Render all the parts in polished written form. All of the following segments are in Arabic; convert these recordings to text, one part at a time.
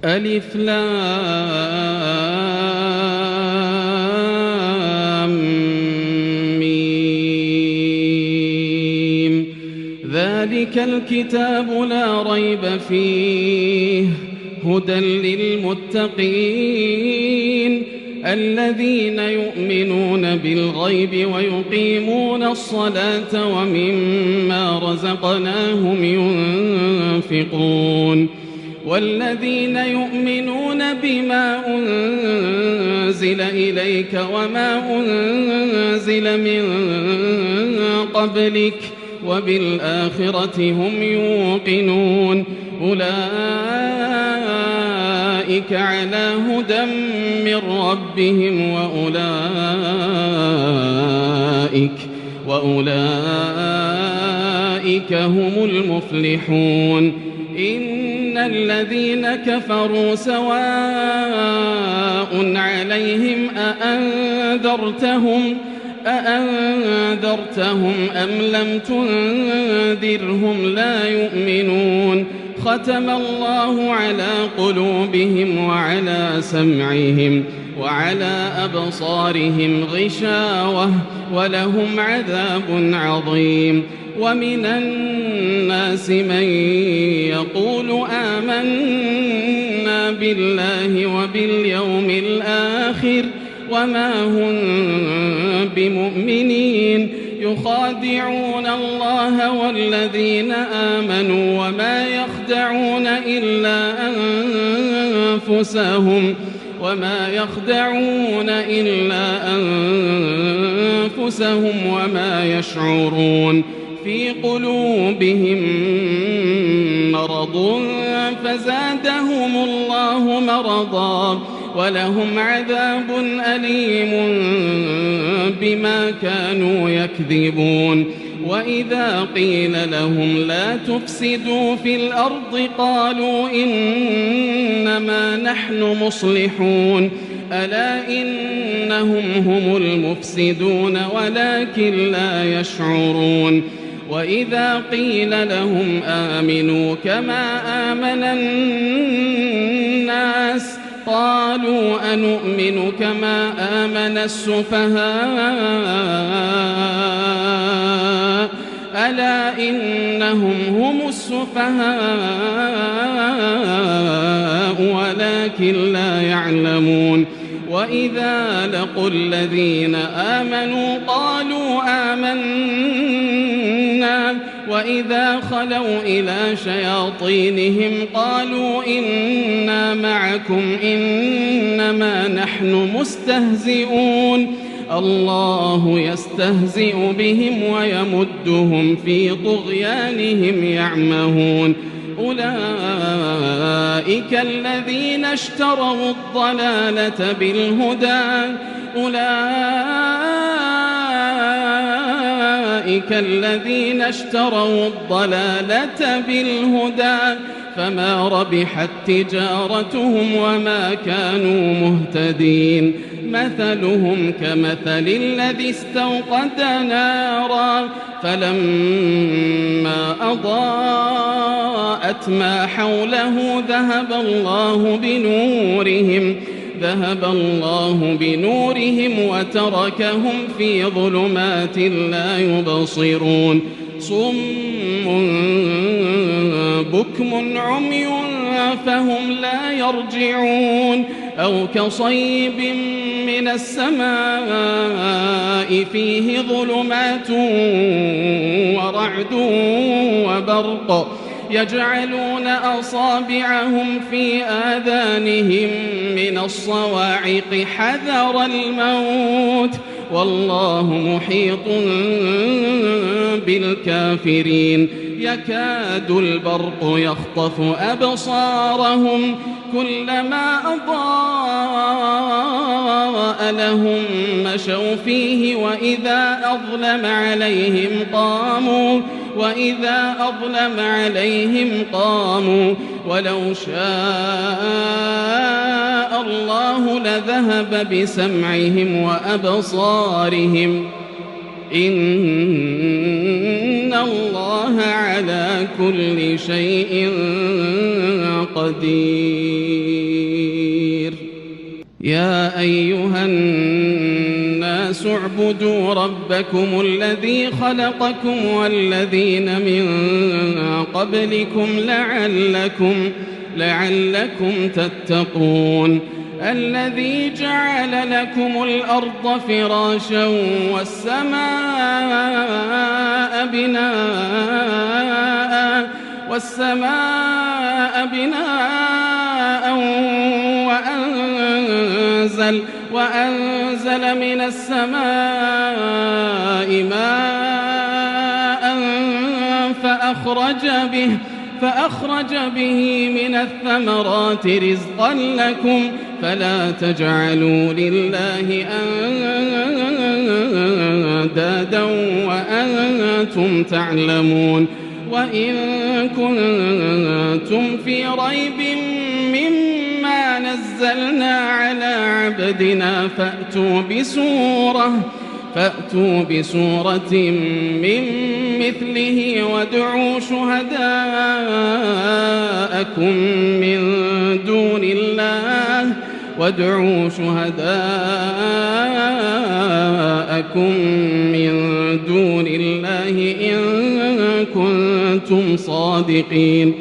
ألف لام ميم. ذلك الكتاب لا ريب فيه هدى للمتقين الذين يؤمنون بالغيب ويقيمون الصلاة ومما رزقناهم ينفقون والذين يؤمنون بما أنزل إليك وما أنزل من قبلك وبالآخرة هم يوقنون أولئك على هدى من ربهم وأولئك هم المفلحون إن الذين كفروا سواء عليهم أأنذرتهم أم لم تنذرهم لا يؤمنون ختم الله على قلوبهم وعلى سمعهم وعلى أبصارهم غشاوة ولهم عذاب عظيم ومن الناس من يقول آمنا بالله وباليوم الآخر وما هم بمؤمنين يخادعون الله والذين آمنوا وما يخدعون إلا أنفسهم وما يشعرون في قلوبهم مرض فزادهم الله مرضا ولهم عذاب أليم بما كانوا يكذبون وإذا قيل لهم لا تفسدوا في الأرض قالوا إنما نحن مصلحون ألا إنهم هم المفسدون ولكن لا يشعرون وإذا قيل لهم آمنوا كما آمن الناس قالوا أنؤمن كما آمن السفهاء ألا إنهم هم السفهاء ولكن لا يعلمون وإذا لقوا الذين آمنوا قالوا آمنا وإذا خلوا إلى شياطينهم قالوا إنا معكم إنما نحن مستهزئون الله يستهزئ بهم ويمدهم في طغيانهم يعمهون أولئك الذين اشتروا الضلالة بالهدى فما ربحت تجارتهم وما كانوا مهتدين مثلهم كمثل الذي استوقد نارا فلما أضاءت ما حوله ذهب الله بنورهم وتركهم في ظلمات لا يبصرون صم بكم عمي فهم لا يرجعون أو كصيب من السماء فيه ظلمات ورعد وبرق يجعلون أصابعهم في آذانهم من الصواعق حذر الموت والله محيط بالكافرين يكاد البرق يخطف أبصارهم كلما أضاء لهم مشوا فيه وإذا أظلم عليهم قاموا ولو شاء الله لذهب بسمعهم وأبصارهم إن الله على كل شيء قدير يا أيها الناس اعبدوا ربكم الذي خلقكم والذين من قبلكم لعلكم تتقون الذي جعل لكم الأرض فراشا والسماء بناء وأنزل من السماء ماء فأخرج به من الثمرات رزقا لكم فلا تجعلوا لله أندادا وأنتم تعلمون وإن كنتم في ريب مما نزلنا على عبدنا فأتوا بسورة من مثله وادعوا شهداءكم من دون الله إن كنتم صادقين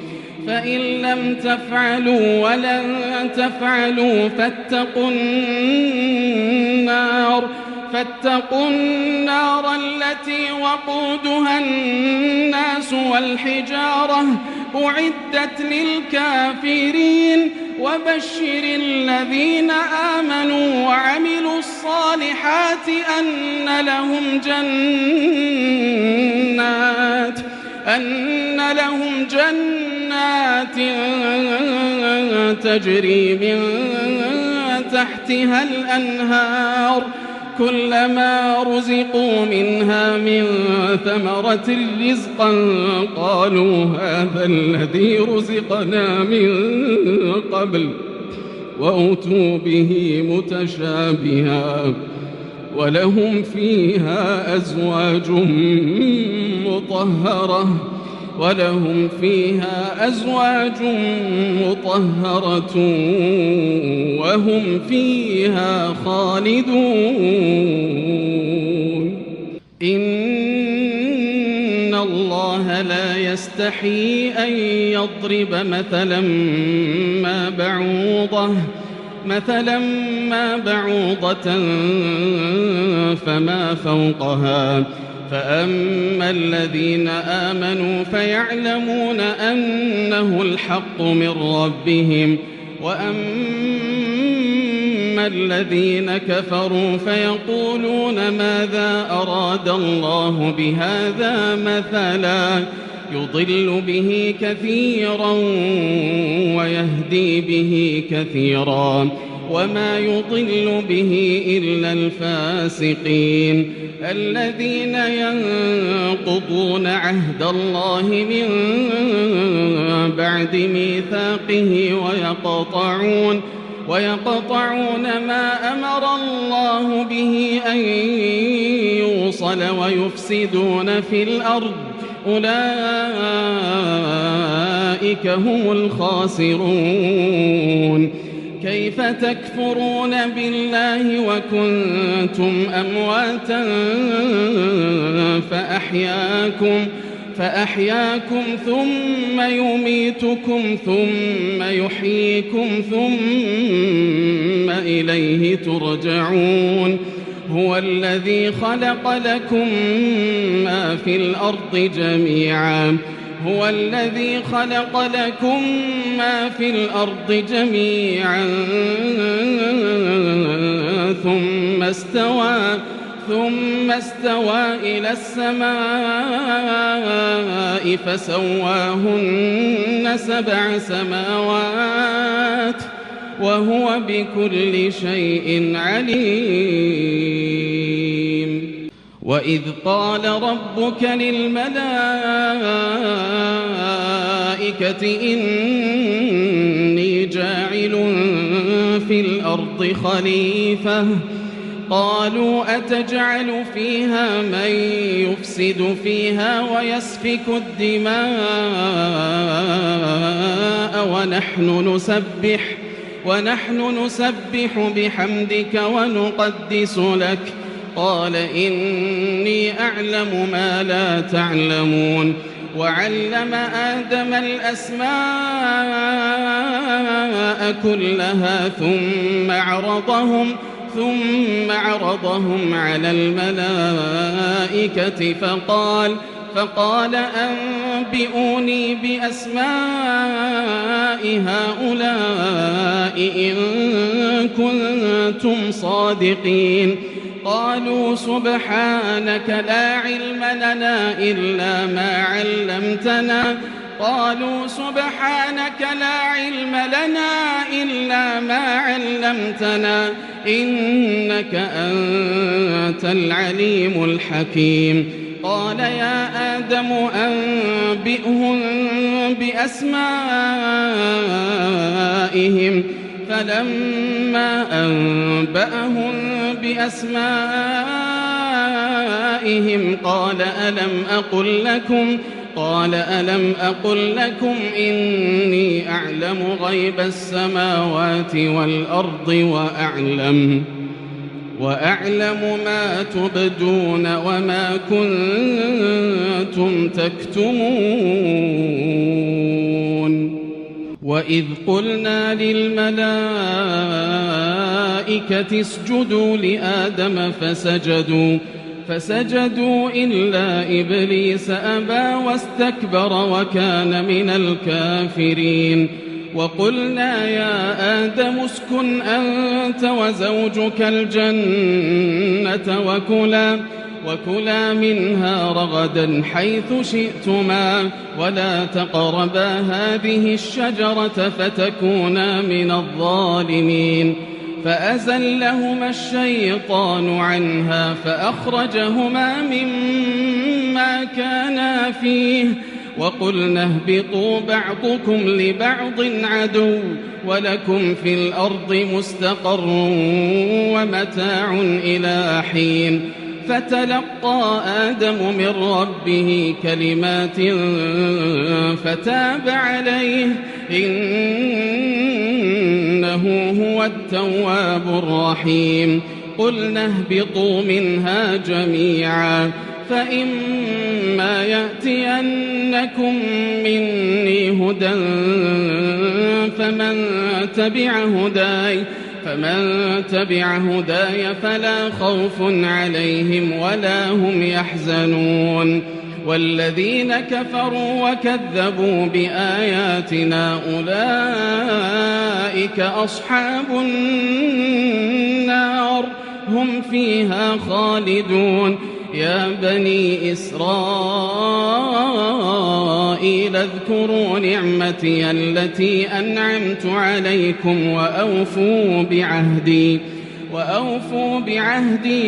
فإن لم تفعلوا ولن تفعلوا فاتقوا النار التي وقودها الناس والحجارة أعدت للكافرين وبشر الذين آمنوا وعملوا الصالحات أن لهم جنات تجري من تحتها الأنهار كلما رزقوا منها من ثمرة رزقا قالوا هذا الذي رزقنا من قبل وأتوا به متشابها ولهم فيها أزواج مطهرة وهم فيها خالدون إن الله لا يستحيي أن يضرب مثلا ما بعوضة فما فوقها فأما الذين آمنوا فيعلمون أنه الحق من ربهم وأما الذين كفروا فيقولون ماذا أراد الله بهذا مثلا يضل به كثيرا ويهدي به كثيرا وما يضل به إلا الفاسقين الذين ينقضون عهد الله من بعد ميثاقه ويقطعون ما أمر الله به أن يوصل ويفسدون في الأرض أولئك هم الخاسرون كيف تكفرون بالله وكنتم أمواتا فأحياكم ثم يميتكم ثم يحييكم ثم إليه ترجعون هو الذي خلق لكم ما في الأرض جميعا ثم استوى إلى السماء فسواهن 7 سماوات وهو بكل شيء عليم وإذ قال ربك للملائكة إني جاعل في الأرض خليفة قالوا أتجعل فيها من يفسد فيها ويسفك الدماء ونحن نسبح بحمدك ونقدس لك. قال إني أعلم ما لا تعلمون. وعلم آدم الأسماء كلها ثم عرضهم على الملائكة فقال أنبئوني بأسماء هؤلاء إن كنتم صادقين. قالوا سبحانك لا علم لنا إلا ما علمتنا إنك أنت العليم الحكيم. قال يا آدم أنبئهم بأسمائهم. فلما أنبأهم بأسمائهم قال ألم أقل لكم إني أعلم غيب السماوات والأرض وأعلم ما تبدون وما كنتم تكتمون. وإذ قلنا للملائكة اسجدوا لآدم فسجدوا إلا إبليس أبى واستكبر وكان من الكافرين. وقلنا يا آدم اسكن أنت وزوجك الجنة وكلا منها رغدا حيث شئتما ولا تقربا هذه الشجرة فتكونا من الظالمين. فأزلهما الشيطان عنها فأخرجهما مما كانا فيه وقلنا اهبطوا بعضكم لبعض عدو ولكم في الأرض مستقر ومتاع إلى حين. فتلقى آدم من ربه كلمات فتاب عليه إنه هو التواب الرحيم. قلنا اهبطوا منها جميعا فإما يأتينكم مني هدى فمن تبع هداي فلا خوف عليهم ولا هم يحزنون. والذين كفروا وكذبوا بآياتنا أولئك أصحاب النار هم فيها خالدون. يا بني إسرائيل اذكروا نعمتي التي أنعمت عليكم وأوفوا بعهدي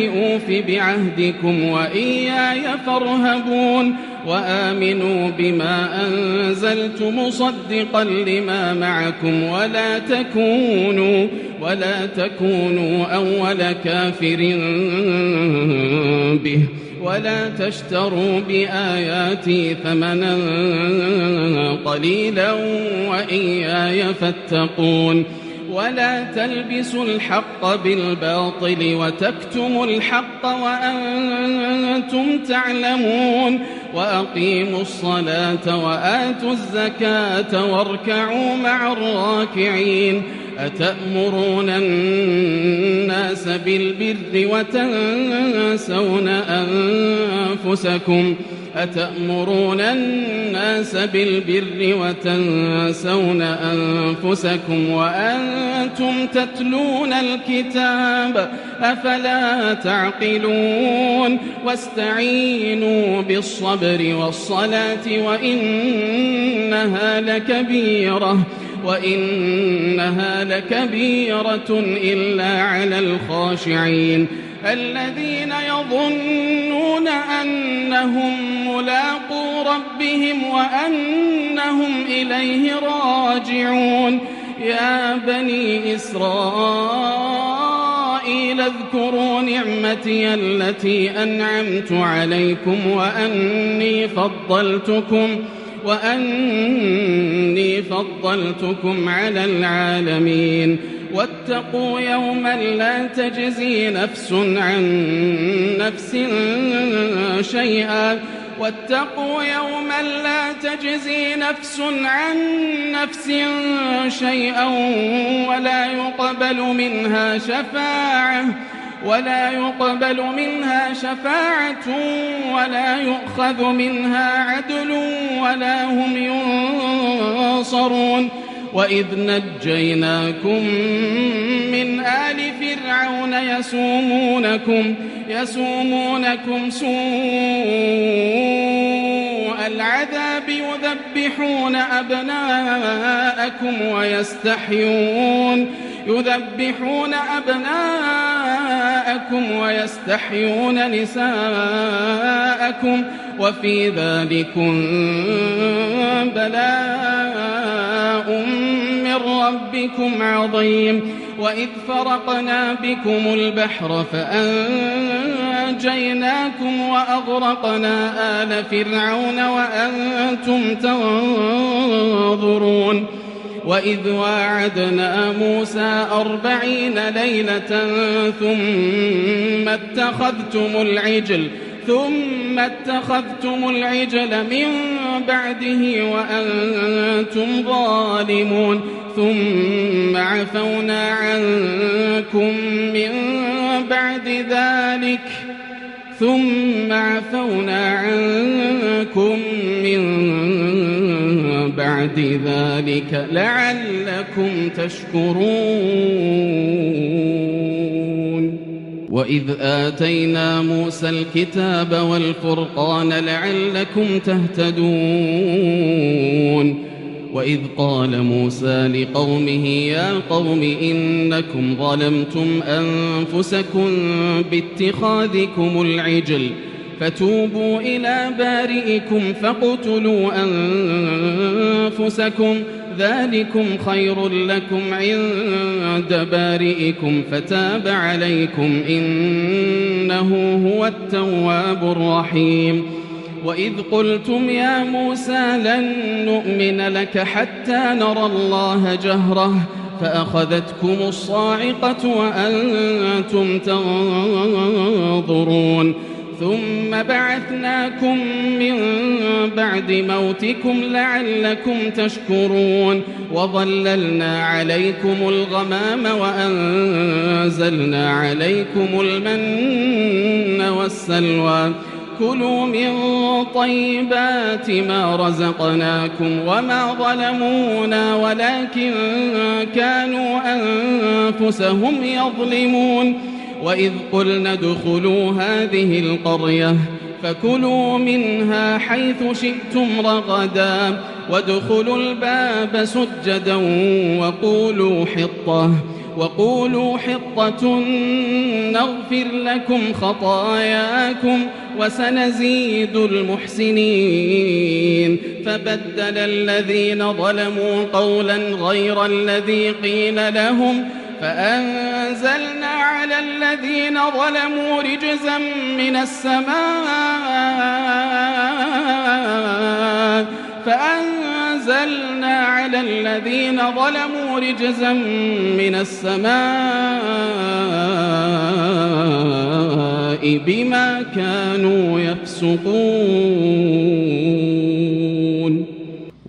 أوف بعهدكم وإياي فارهبون. وآمنوا بما أنزلت مصدقا لما معكم ولا تكونوا أول كافر به ولا تشتروا بآياتي ثمنا قليلا وإياي فاتقون. ولا تلبسوا الحق بالباطل وتكتموا الحق وأنتم تعلمون. وأقيموا الصلاة وآتوا الزكاة واركعوا مع الراكعين. أتأمرون الناس بالبر وتنسون أنفسكم وأنتم تتلون الكتاب أفلا تعقلون. واستعينوا بالصبر والصلاة وإنها لكبيرة إلا على الخاشعين الذين يظنون أنهم ملاقو ربهم وأنهم إليه راجعون. يا بني إسرائيل اذكروا نعمتي التي أنعمت عليكم وأني فضلتكم على العالمين واتقوا يوما لا تجزي نفس عن نفس شيئا واتقوا يوما لا تجزي نفس عن نفس شيئا ولا يقبل منها شفاعة ولا يؤخذ منها عدل ولا هم ينصرون وإذ نجيناكم من آل فرعون يسومونكم سوء العذاب يذبحون أبناءكم ويستحيون نساءكم وفي ذلكم بلاء من ربكم عظيم وإذ فرقنا بكم البحر فأنجيناكم وأغرقنا آل فرعون وأنتم تنظرون وإذ واعدنا موسى 40 ليلة ثم اتخذتم العجل من بعده وأنتم ظالمون ثم عفونا عنكم من بعد ذلك لعلكم تشكرون وإذ آتينا موسى الكتاب والفرقان لعلكم تهتدون وإذ قال موسى لقومه يا قوم إنكم ظلمتم أنفسكم باتخاذكم العجل فتوبوا إلى بارئكم فاقتلوا أنفسكم ذلكم خير لكم عند بارئكم فتاب عليكم إنه هو التواب الرحيم وإذ قلتم يا موسى لن نؤمن لك حتى نرى الله جهرة فأخذتكم الصاعقة وأنتم تنظرون ثم بعثناكم من بعد موتكم لعلكم تشكرون وظللنا عليكم الغمام وأنزلنا عليكم المن والسلوى كلوا من طيبات ما رزقناكم وما ظلمونا ولكن كانوا أنفسهم يظلمون وإذ قلنا ادخلوا هذه القرية فكلوا منها حيث شئتم رغدا وادخلوا الباب سجدا وقولوا حطة نغفر لكم خطاياكم وسنزيد المحسنين فبدل الذين ظلموا قولا غير الذي قيل لهم فأنزلنا على الذين ظلموا رجزا من السماء بما كانوا يفسقون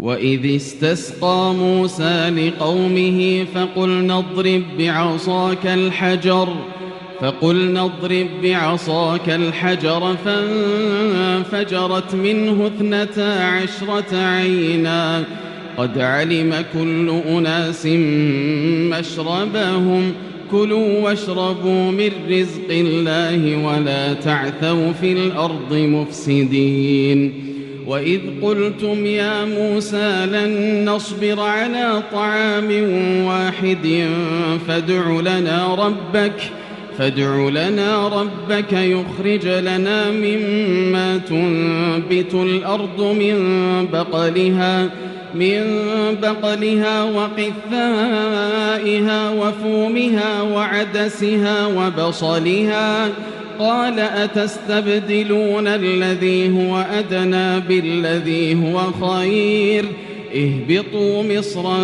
وإذ استسقى موسى لقومه فقلنا اضرب بعصاك الحجر فانفجرت منه 12 عينا قد علم كل أناس مشربهم كلوا واشربوا من رزق الله ولا تعثوا في الأرض مفسدين وإذ قلتم يا موسى لن نصبر على طعام واحد فادع لنا ربك يخرج لنا مما تنبت الأرض من بقلها وقثائها وفومها وعدسها قال أتستبدلون الذي هو أدنى بالذي هو خير اهبطوا مصرا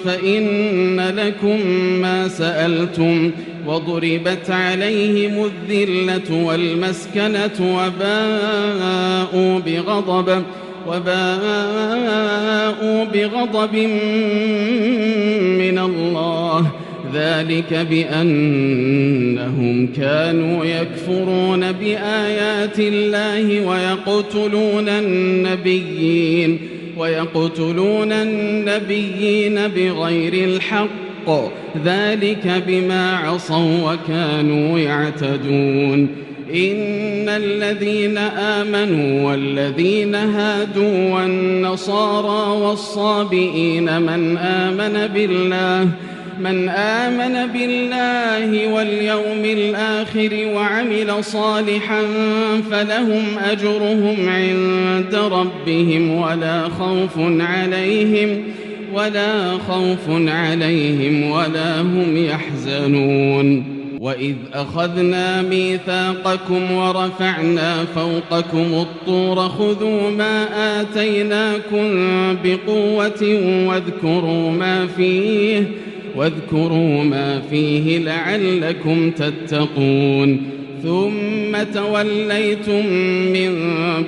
فإن لكم ما سألتم وضربت عليهم الذلة والمسكنة وباءوا بغضب من الله ذلك بأنهم كانوا يكفرون بآيات الله ويقتلون النبيين بغير الحق ذلك بما عصوا وكانوا يعتدون إن الذين آمنوا والذين هادوا والنصارى والصابئين من آمن بالله واليوم الآخر وعمل صالحا فلهم أجرهم عند ربهم ولا خوف عليهم ولا هم يحزنون وإذ أخذنا ميثاقكم ورفعنا فوقكم الطور خذوا ما آتيناكم بقوة واذكروا ما فيه لعلكم تتقون ثم توليتم من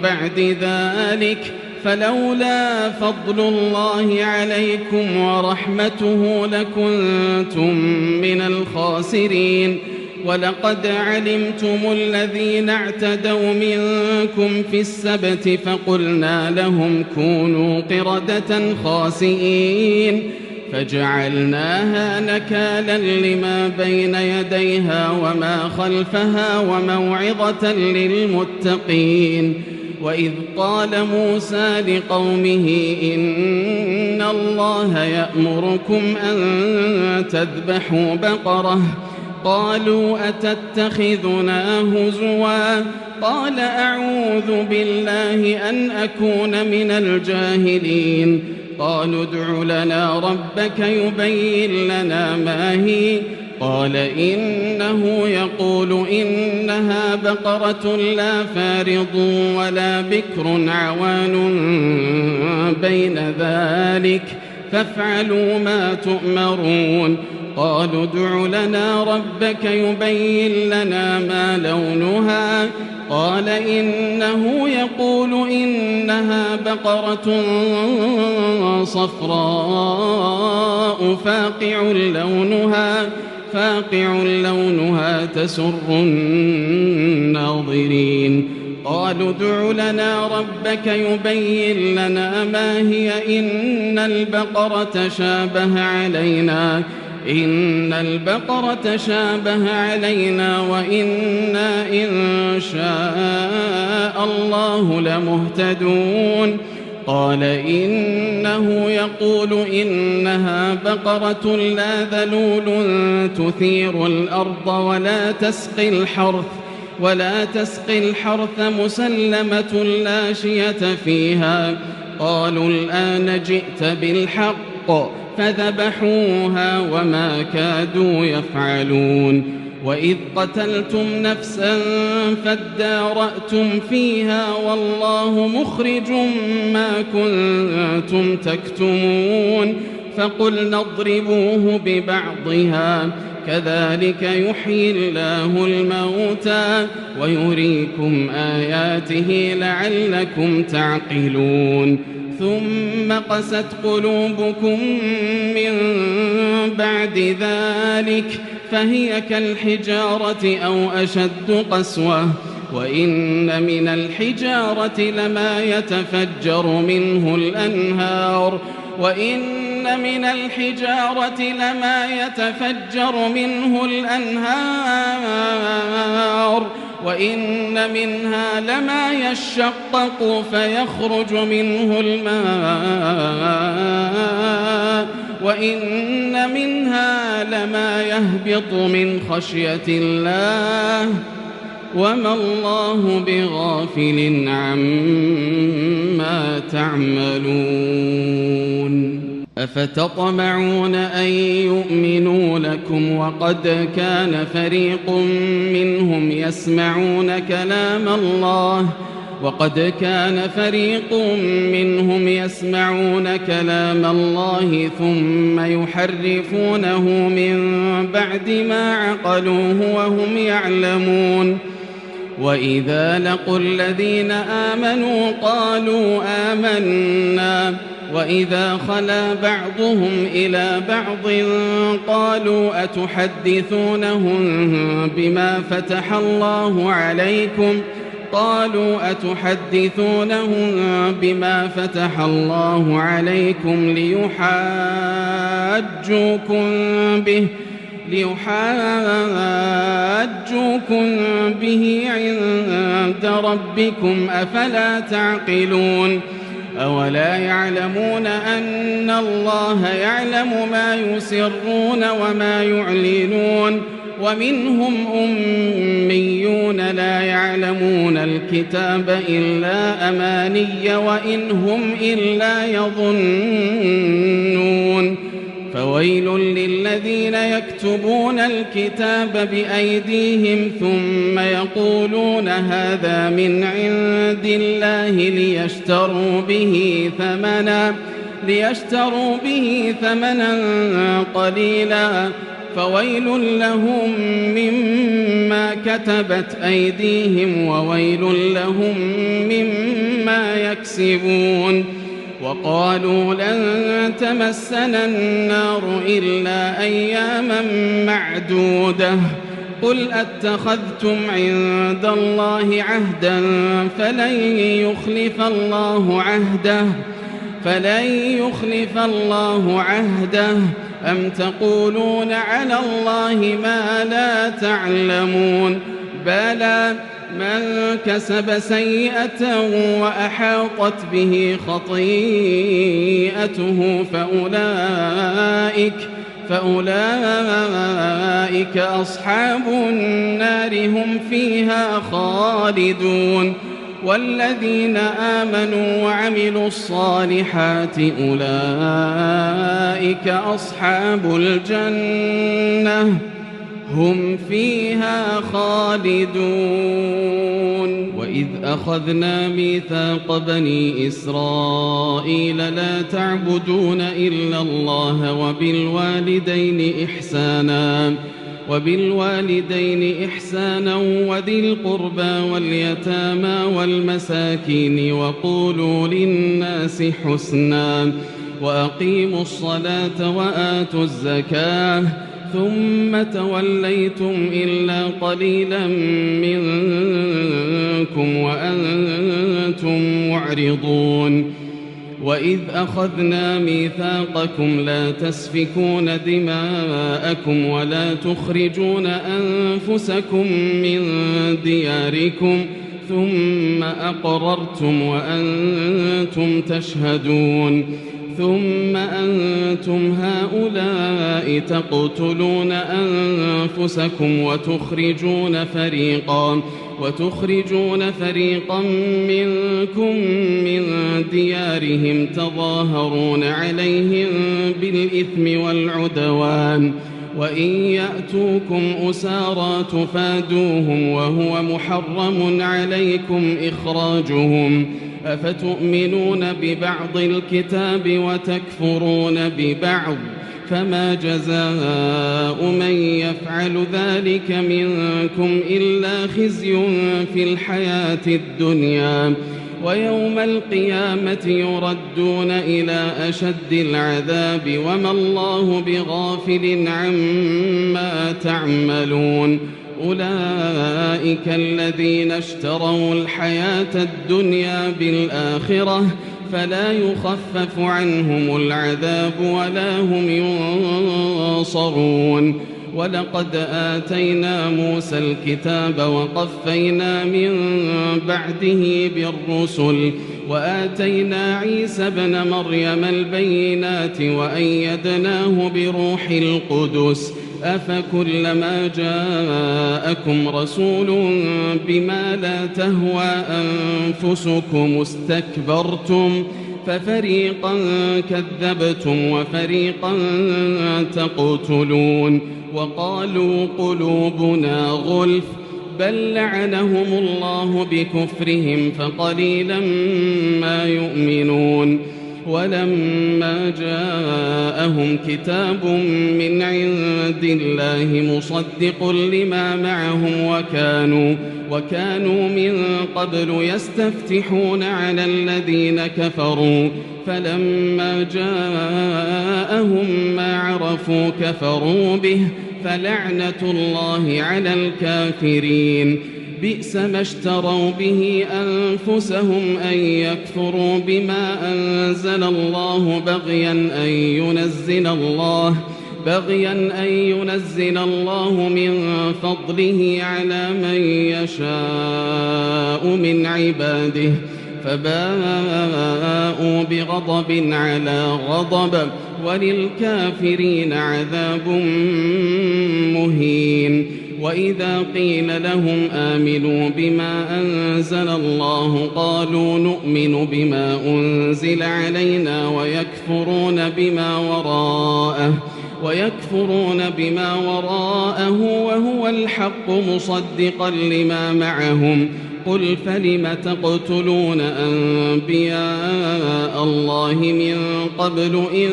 بعد ذلك فلولا فضل الله عليكم ورحمته لكنتم من الخاسرين ولقد علمتم الذين اعتدوا منكم في السبت فقلنا لهم كونوا قردة خاسئين فجعلناها نكالا لما بين يديها وما خلفها وموعظة للمتقين وإذ قال موسى لقومه إن الله يأمركم أن تذبحوا بقرة قالوا أتتخذنا هزوا قال أعوذ بالله أن أكون من الجاهلين قالوا ادع لنا ربك يبين لنا ما هي قال إنه يقول إنها بقرة لا فارض ولا بكر عوان بين ذلك فافعلوا ما تؤمرون قالوا ادع لنا ربك يبين لنا ما لونها قال إنه يقول إنها بقرة صفراء فاقع لونها تسر الناظرين قالوا ادع لنا ربك يبين لنا ما هي إن البقرة شابه علينا وإنا إن شاء الله لمهتدون قال إنه يقول إنها بقرة لا ذلول تثير الأرض ولا تسقي الحرث مسلمة لا شية فيها قالوا الآن جئت بالحق فذبحوها وما كادوا يفعلون وإذ قتلتم نفسا فادارأتم فيها والله مخرج ما كنتم تكتمون فقلنا اضربوه ببعضها كذلك يحيي الله الموتى ويريكم آياته لعلكم تعقلون ثم قست قلوبكم من بعد ذلك فهي كالحجارة أو أشد قسوة وإن من الحجارة لما يتفجر منه الأنهار وإن منها لما يشقق فيخرج منه الماء وإن منها لما يهبط من خشية الله وما الله بغافل عما تعملون أفتطمعون أن يؤمنوا لكم وقد كان فريق منهم يسمعون كلام الله ثم يحرفونه من بعد ما عقلوه وهم يعلمون. وإذا لقوا الذين آمنوا قالوا آمنا وإذا خلا بعضهم إلى بعض قالوا أتحدثونهم بما فتح الله عليكم ليحاجوكم به عند ربكم أفلا تعقلون. أولا يعلمون أن الله يعلم ما يسرون وما يعلنون. ومنهم أميون لا يعلمون الكتاب إلا أماني وإن هم إلا يظنون. فويل للذين يكتبون الكتاب بأيديهم ثم يقولون هذا من عند الله ليشتروا به ثمنا قليلا فويل لهم مما كتبت أيديهم وويل لهم مما يكسبون. وقالوا لن تمسنا النار إلا أياما معدودة قل أتخذتم عند الله عهدا فلن يخلف الله عهده أم تقولون على الله ما لا تعلمون. بلى من كسب سيئة وأحاطت به خطيئته فأولئك أصحاب النار هم فيها خالدون. والذين آمنوا وعملوا الصالحات أولئك أصحاب الجنة هم فيها خالدون. وإذ أخذنا ميثاق بني إسرائيل لا تعبدون إلا الله وبالوالدين إحسانا وذي القربى واليتامى والمساكين وقولوا للناس حسنا وأقيموا الصلاة وآتوا الزكاة ثم توليتم إلا قليلا منكم وأنتم معرضون. وإذ أخذنا ميثاقكم لا تسفكون دماءكم ولا تخرجون أنفسكم من دياركم ثم أقررتم وأنتم تشهدون. ثم أنتم هؤلاء تقتلون أنفسكم وتخرجون فريقا منكم من ديارهم تظاهرون عليهم بالإثم والعدوان وإن يأتوكم أسارى تفادوهم وهو محرم عليكم إخراجهم أفتؤمنون ببعض الكتاب وتكفرون ببعض فما جزاء من يفعل ذلك منكم إلا خزي في الحياة الدنيا ويوم القيامة يردون إلى أشد العذاب وما الله بغافل عما تعملون. أولئك الذين اشتروا الحياة الدنيا بالآخرة فلا يخفف عنهم العذاب ولا هم ينصرون. ولقد آتينا موسى الكتاب وقفينا من بعده بالرسل وآتينا عيسى ابن مريم البينات وأيدناه بروح القدس أفكلما جاءكم رسول بما لا تهوى أنفسكم استكبرتم ففريقا كذبتم وفريقا تقتلون وقالوا قلوبنا غلف بل لعنهم الله بكفرهم فقليلا ما يؤمنون ولما جاءهم كتاب من عند الله مصدق لما معهم وكانوا من قبل يستفتحون على الذين كفروا فلما جاءهم ما عرفوا كفروا به فلعنة الله على الكافرين بئس ما اشتروا به أنفسهم أن يكفروا بما أنزل الله بغيا أن ينزل الله من فضله على من يشاء من عباده فباءوا بغضب على غضب وللكافرين عذاب مهين وإذا قيل لهم آمنوا بما أنزل الله قالوا نؤمن بما أنزل علينا ويكفرون بما وراءه وهو الحق مصدقا لما معهم قل فلم تقتلون أنبياء الله من قبل إن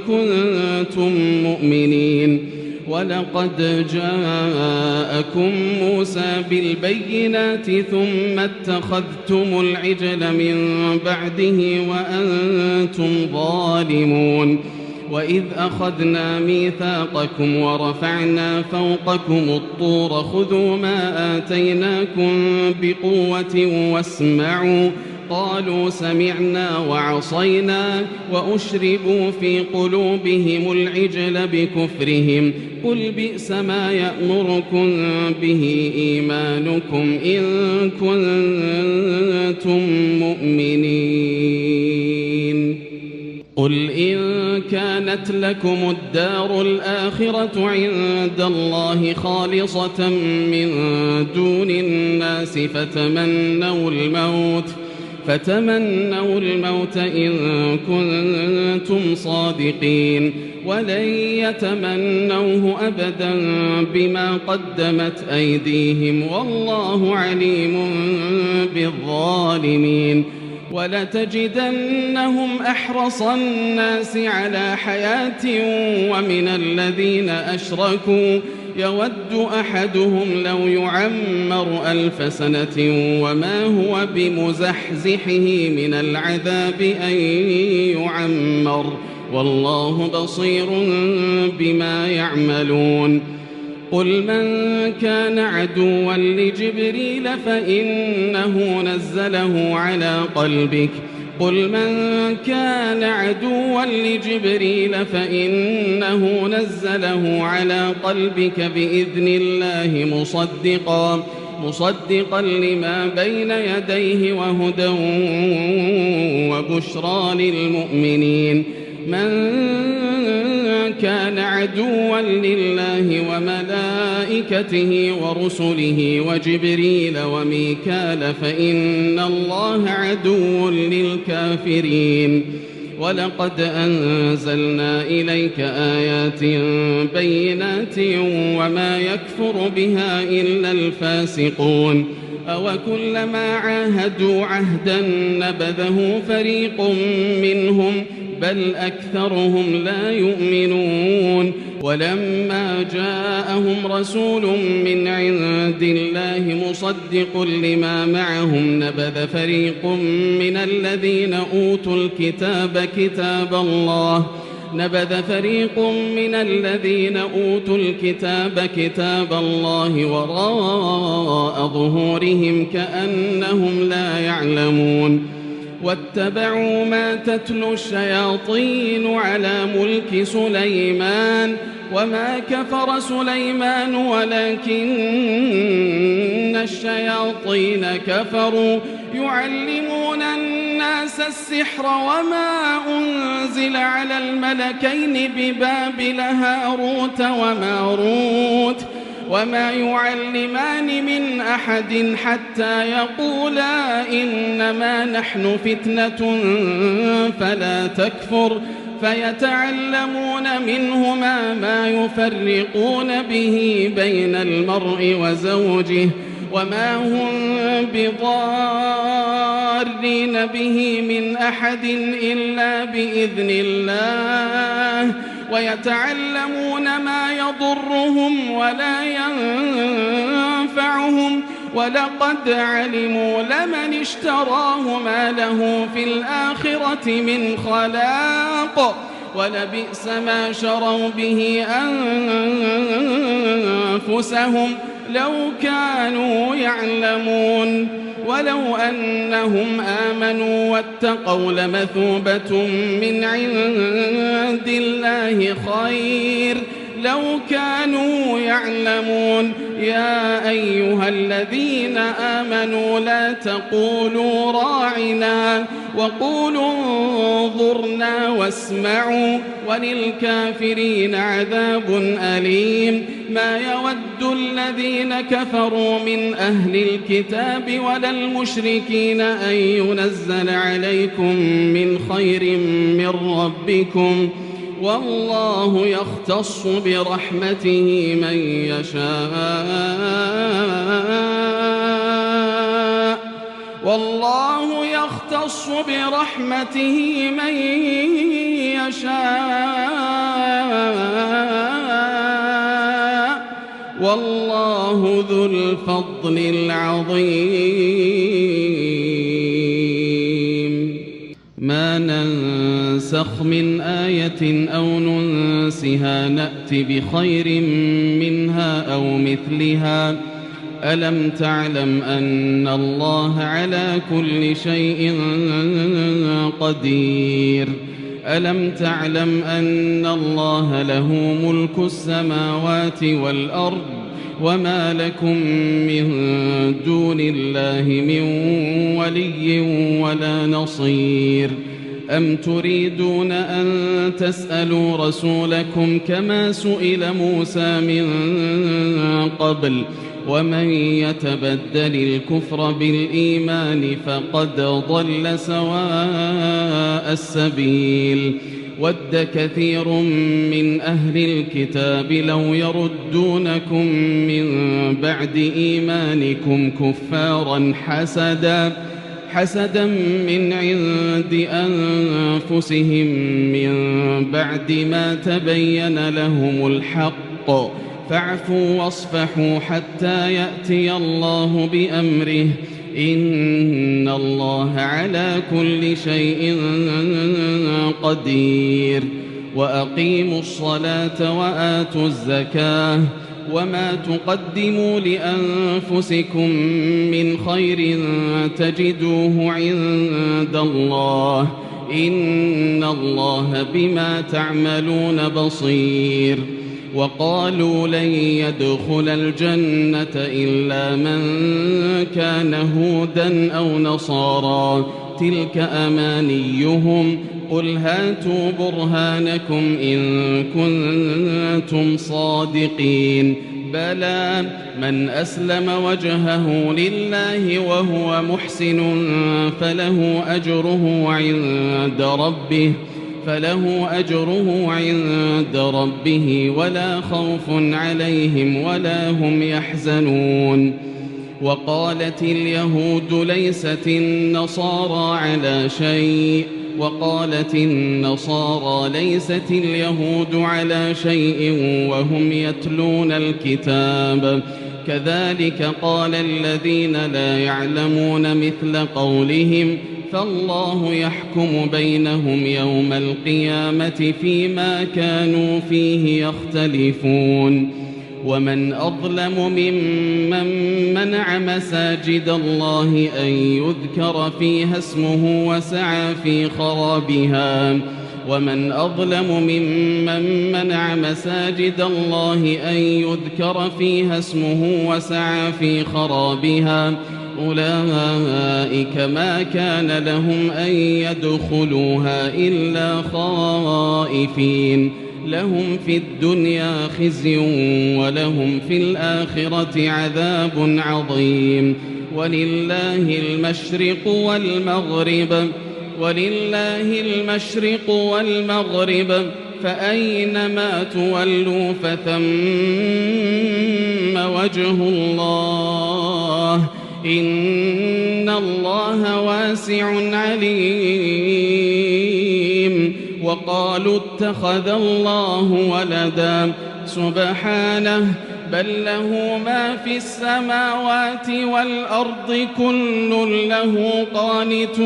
كنتم مؤمنين ولقد جاءكم موسى بالبينات ثم اتخذتم العجل من بعده وأنتم ظالمون وإذ أخذنا ميثاقكم ورفعنا فوقكم الطور خذوا ما آتيناكم بقوة واسمعوا قالوا سمعنا وعصينا وأشربوا في قلوبهم العجل بكفرهم قل بئس ما يأمركم به إيمانكم إن كنتم مؤمنين قل إن كانت لكم الدار الآخرة عند الله خالصة من دون الناس فتمنوا الموت إن كنتم صادقين ولن يتمنوه أبدا بما قدمت أيديهم والله عليم بالظالمين ولتجدنهم أحرص الناس على حياة ومن الذين أشركوا يود أحدهم لو يعمر 1000 سنة وما هو بمزحزحه من العذاب أن يعمر والله بصير بما يعملون قل من كان عدوا لجبريل فإنه نزله على قلبك بإذن الله مصدقا لما بين يديه وهدى وبشرى للمؤمنين من كان عدوا لله وملائكته ورسله وجبريل وميكال فإن الله عدو للكافرين ولقد أنزلنا إليك آيات بينات وما يكفر بها إلا الفاسقون أوكلما عاهدوا عهدا نبذه فريق منهم بل أكثرهم لا يؤمنون ولما جاءهم رسول من عند الله مصدق لما معهم نبذ فريق من الذين أوتوا الكتاب كتاب الله وراء ظهورهم كأنهم لا يعلمون واتبعوا ما تتلو الشياطين على ملك سليمان وما كفر سليمان ولكن الشياطين كفروا يعلمون الناس السحر وما أنزل على الملكين ببابل هاروت وماروت وما يعلمان من أحد حتى يقولا إنما نحن فتنة فلا تكفر فيتعلمون منهما ما يفرقون به بين المرء وزوجه وما هم بضارين به من أحد إلا بإذن الله ويتعلمون ما يضرهم ولا ينفعهم ولقد علموا لمن اشتراه ما له في الآخرة من خلاق ولبئس ما شروا به أنفسهم لو كانوا يعلمون ولو أنهم آمنوا واتقوا لمثوبة من عند الله خير لو كانوا يعلمون يا أيها الذين آمنوا لا تقولوا راعنا وقولوا انظرنا واسمعوا وللكافرين عذاب أليم ما يود الذين كفروا من أهل الكتاب ولا المشركين أن ينزل عليكم من خير من ربكم والله يختص برحمته من يشاء والله يختص برحمته من يشاء والله ذو الفضل العظيم ما ننسخ من آية أو ننسها نأت بخير منها أو مثلها ألم تعلم أن الله على كل شيء قدير ألم تعلم أن الله له ملك السماوات والأرض وما لكم من دون الله من ولي ولا نصير أم تريدون أن تسألوا رسولكم كما سئل موسى من قبل ومن يتبدل الكفر بالإيمان فقد ضل سواء السبيل ود كثير من أهل الكتاب لو يردونكم من بعد إيمانكم كفارا حسدا من عند أنفسهم من بعد ما تبين لهم الحق فاعفوا واصفحوا حتى يأتي الله بأمره إن الله على كل شيء قدير وأقيموا الصلاة وآتوا الزكاة وما تقدموا لأنفسكم من خير تجدوه عند الله إن الله بما تعملون بصير وقالوا لن يدخل الجنة إلا من كان هودا أو نصارى تلك أمانيهم قل هاتوا برهانكم إن كنتم صادقين بلى من أسلم وجهه لله وهو محسن فله أجره عند ربه ولا خوف عليهم ولا هم يحزنون وقالت اليهود ليست النصارى على شيء وقالت النصارى ليست اليهود على شيء وهم يتلون الكتاب كذلك قال الذين لا يعلمون مثل قولهم فالله يحكم بينهم يوم القيامة فيما كانوا فيه يختلفون ومن أظلم ممن منع مساجد الله أن يذكر فيها اسمه وسعى في خرابها ومن أظلم ممن منع مساجد الله أن يذكر فيها اسمه وسعى في خرابها أولئك ما كان لهم أن يدخلوها إلا خائفين لهم في الدنيا خزي ولهم في الآخرة عذاب عظيم. ولله المشرق والمغرب فأينما تولوا فثم وجه الله إن الله واسع عليم. وقالوا اتخذ الله ولدا سبحانه بل له ما في السماوات والأرض كل له قانتون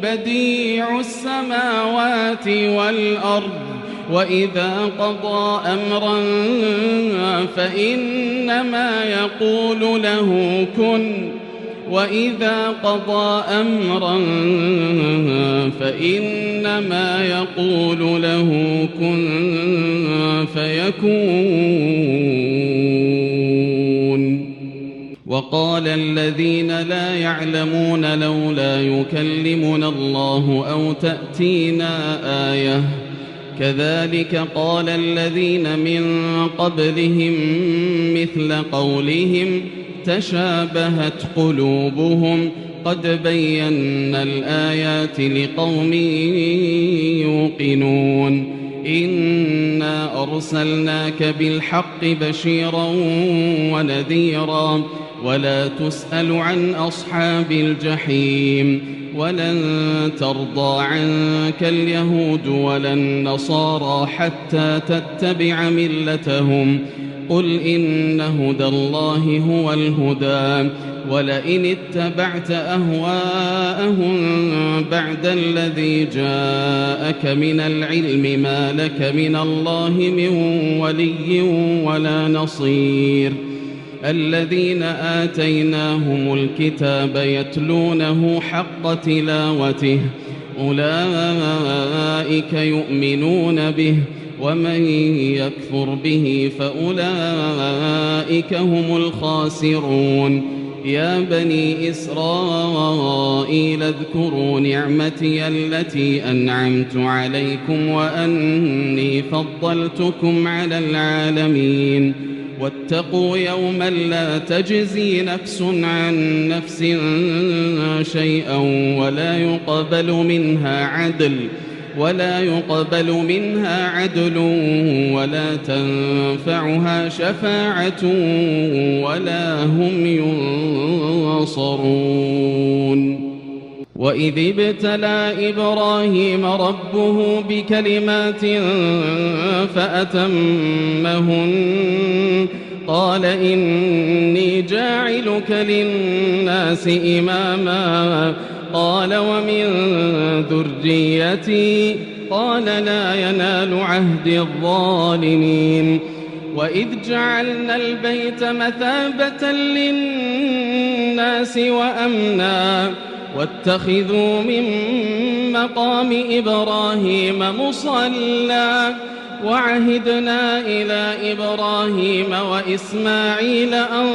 بديع السماوات والأرض وإذا قضى أمرا فإنما يقول له كن فيكون. وقال الذين لا يعلمون لولا يكلمنا الله أو تأتينا آية كذلك قال الذين من قبلهم مثل قولهم تشابهت قلوبهم قد بينا الآيات لقوم يوقنون. إنا أرسلناك بالحق بشيرا ونذيرا ولا تسأل عن أصحاب الجحيم. ولن ترضى عنك اليهود ولا النصارى حتى تتبع ملتهم قل إن هدى الله هو الهدى ولئن اتبعت أهواءهم بعد الذي جاءك من العلم ما لك من الله من ولي ولا نصير. الذين آتيناهم الكتاب يتلونه حق تلاوته أولئك يؤمنون به ومن يكفر به فأولئك هم الخاسرون. يا بني إسرائيل اذكروا نعمتي التي أنعمت عليكم وأني فضلتكم على العالمين. واتقوا يوما لا تجزي نفس عن نفس شيئا ولا يقبل منها عدل ولا تنفعها شفاعة ولا هم ينصرون. وإذ ابتلى إبراهيم ربه بكلمات فأتمهن قال إني جاعلك للناس إماما قال ومن ذريتي قال لا ينال عهد الظالمين. وإذ جعلنا البيت مثابة للناس وأمنا واتخذوا من مقام إبراهيم مصلى وعهدنا إلى إبراهيم وإسماعيل أن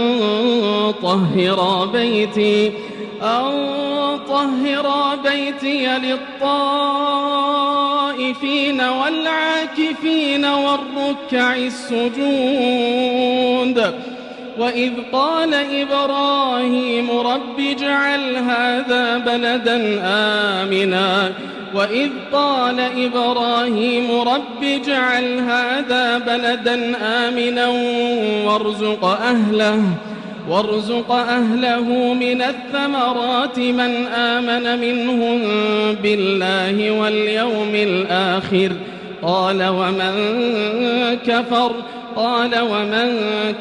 طهرا بيتي للطائفين والعاكفين والركع السجود. وإذ قال إبراهيم رب اجعل هذا بلدا آمنا وارزق أهله من الثمرات من آمن منهم بالله واليوم الآخر قال ومن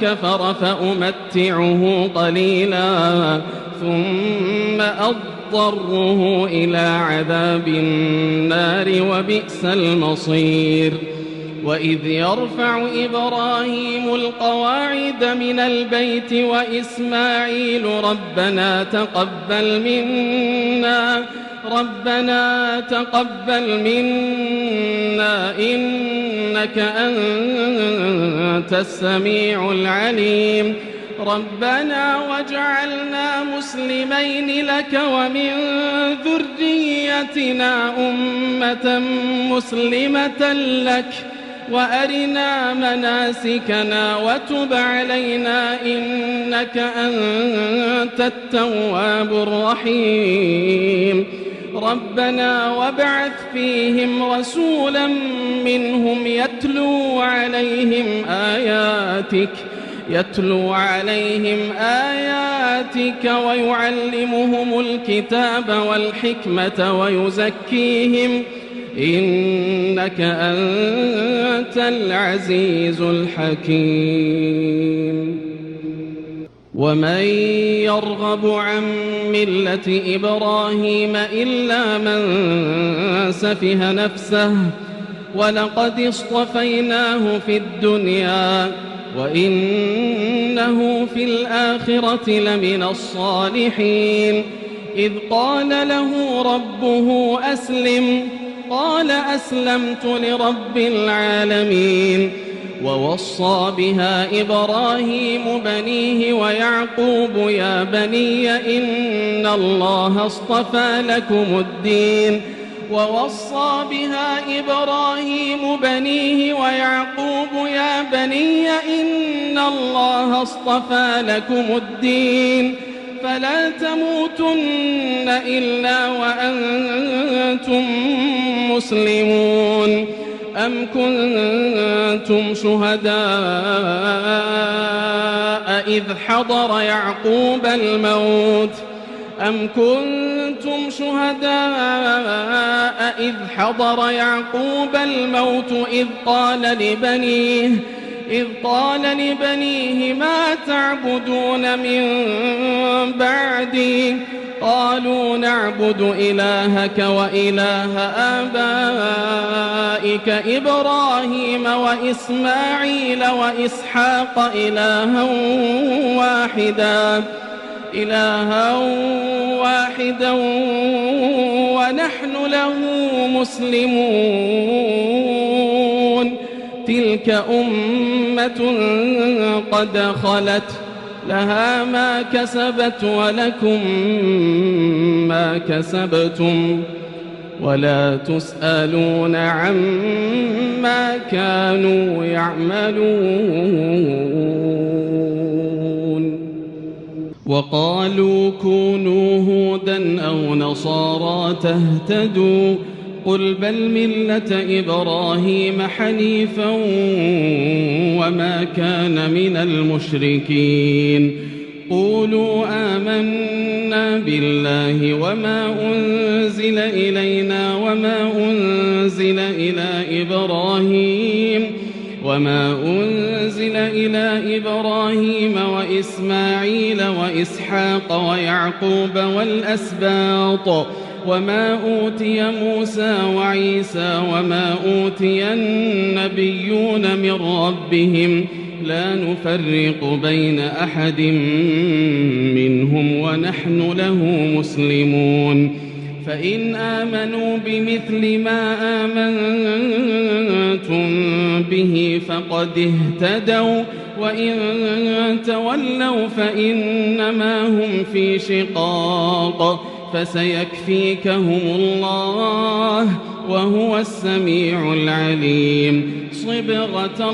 كفر فأمتعه قليلا ثم أضطره إلى عذاب النار وبئس المصير. وإذ يرفع إبراهيم القواعد من البيت وإسماعيل ربنا تقبل منا إنك أنت السميع العليم ربنا واجعلنا مسلمين لك ومن ذريتنا أمة مسلمة لك وأرنا مناسكنا وتب علينا إنك أنت التواب الرحيم ربنا وابعث فيهم رسولا منهم يتلو عليهم آياتك ويعلمهم الكتاب والحكمة ويزكيهم إنك أنت العزيز الحكيم ومن يرغب عن ملة إبراهيم إلا من سفه نفسه ولقد اصطفيناه في الدنيا وإنه في الآخرة لمن الصالحين إذ قال له ربه أسلم قال أسلمت لرب العالمين ووصى بها إبراهيم بنيه ويعقوب يا بني إن الله اصطفى لكم الدين ووصى بها إبراهيم بنيه ويعقوب يا بني إن الله اصطفى لكم الدين فلا تموتن إلا وأنتم مسلمون أم كنتم شهداء إذ حضر يعقوب الموت إذ قال لبنيه ما تعبدون من بعدي قالوا نعبد إلهك وإله آبائك إبراهيم وإسماعيل وإسحاق إلها واحدا ونحن له مسلمون تلك أمة قد خلت لها ما كسبت ولكم ما كسبتم ولا تسألون عما كانوا يعملون وقالوا كونوا هودا أو نصارى تهتدوا قل بل ملة إبراهيم حنيفا وما كان من المشركين قولوا آمنا بالله وما أنزل إلينا وما أنزل إلى إبراهيم وإسماعيل وإسحاق ويعقوب والأسباط وما أوتي موسى وعيسى وما أوتي النبيون من ربهم لا نفرق بين أحد منهم ونحن له مسلمون فإن آمنوا بمثل ما آمنتم به فقد اهتدوا وإن تولوا فإنما هم في شقاق فسيكفيكهم الله وهو السميع العليم صبغة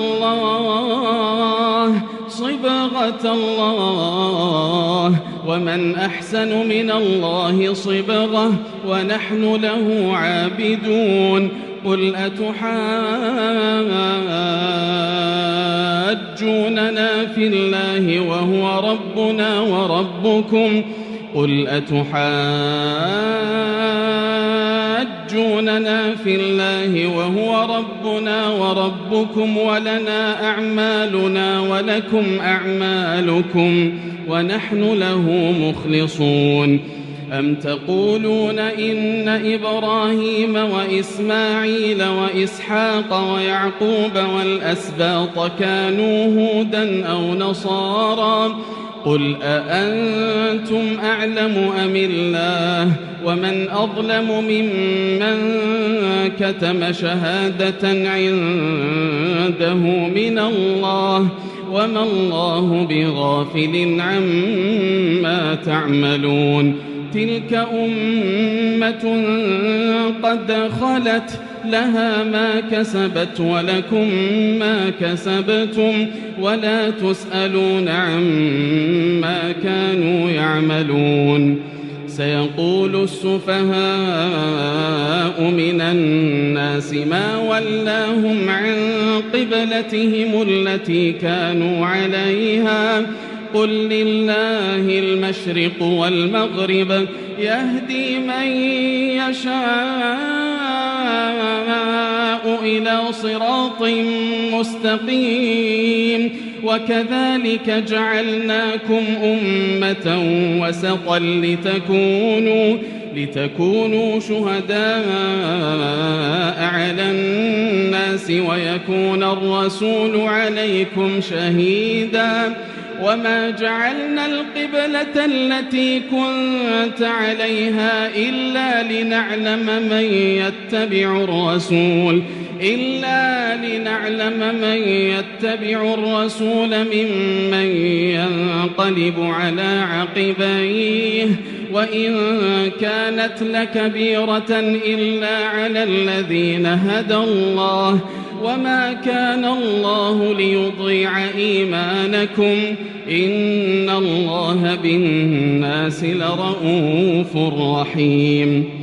الله ومن أحسن من الله صبغة ونحن له عابدون قل أتحاجوننا في الله وهو ربنا وربكم ولنا أعمالنا ولكم أعمالكم ونحن له مخلصون أم تقولون إن إبراهيم وإسماعيل وإسحاق ويعقوب والأسباط كانوا هودا أو نصارى قل أأنتم أعلم أم الله ومن أظلم ممن كتم شهادة عنده من الله وما الله بغافل عما تعملون تلك أمة قد خلت لها ما كسبت ولكم ما كسبتم ولا تسألون عما كانوا يعملون سيقول السفهاء من الناس ما ولاهم عن قبلتهم التي كانوا عليها قل لله المشرق والمغرب يهدي من يشاء إلى صراط مستقيم وكذلك جعلناكم أمة وسطا لتكونوا شهداء على الناس ويكون الرسول عليكم شهيدا وما جعلنا القبلة التي كنت عليها إلا لنعلم من يتبع الرسول ممن ينقلب على عقبيه وإن كانت لكبيرة إلا على الذين هدى الله وما كان الله ليضيع إيمانكم إن الله بالناس لرءوف رحيم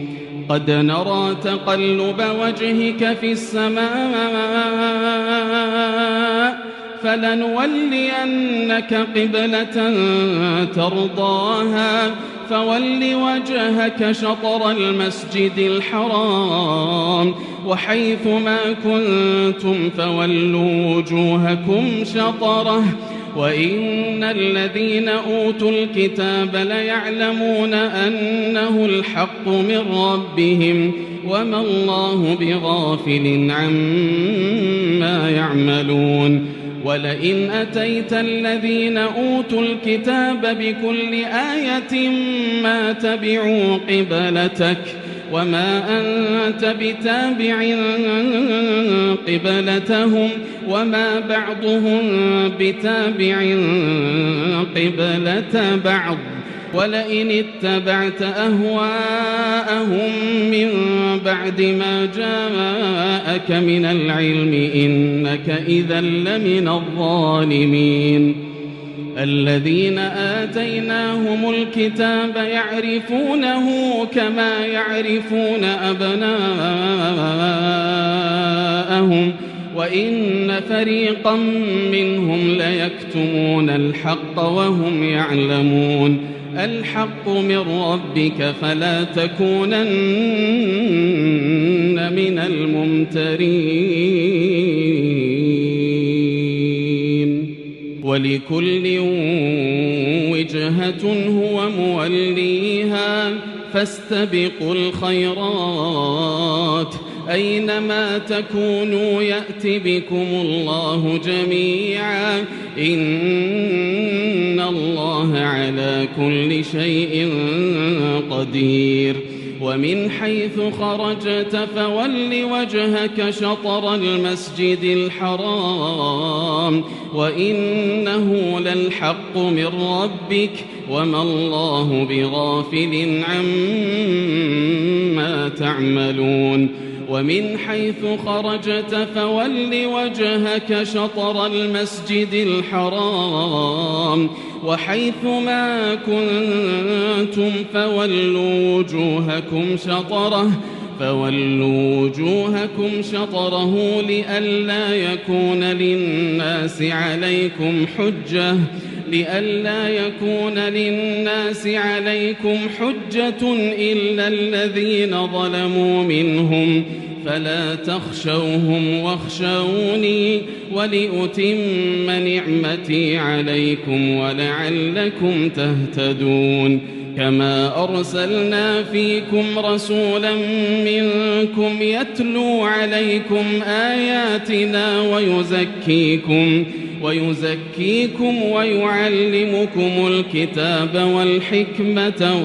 قد نرى تقلب وجهك في السماء فلنولينك قبلة ترضاها فول وجهك شطر المسجد الحرام وحيث ما كنتم فولوا وجوهكم شطره وإن الذين أوتوا الكتاب ليعلمون أنه الحق من ربهم وما الله بغافل عما يعملون ولئن أتيت الذين أوتوا الكتاب بكل آية ما تبعوا قبلتك وما أنت بتابع قبلتهم وما بعضهم بتابع قبلة بعض ولئن اتبعت أهواءهم من بعد ما جاءك من العلم إنك إذا لمن الظالمين الذين آتيناهم الكتاب يعرفونه كما يعرفون أبناءهم وإن فريقا منهم ليكتمون الحق وهم يعلمون الحق من ربك فلا تكونن من الممترين ولكل وجهة هو موليها فاستبقوا الخيرات أينما تكونوا يأت بكم الله جميعا إن الله على كل شيء قدير ومن حيث خرجت فول وجهك شطر المسجد الحرام وإنه للحق من ربك وما الله بغافل عما تعملون ومن حيث خرجت فول وجهك شطر المسجد الحرام وحيث ما كنتم فولوا وجوهكم شطره لئلا يكون للناس عليكم حجة إلا الذين ظلموا منهم فلا تخشوهم واخشوني ولأتم نعمتي عليكم ولعلكم تهتدون كما أرسلنا فيكم رسولا منكم يتلو عليكم آياتنا ويزكيكم ويعلمكم الكتاب والحكمة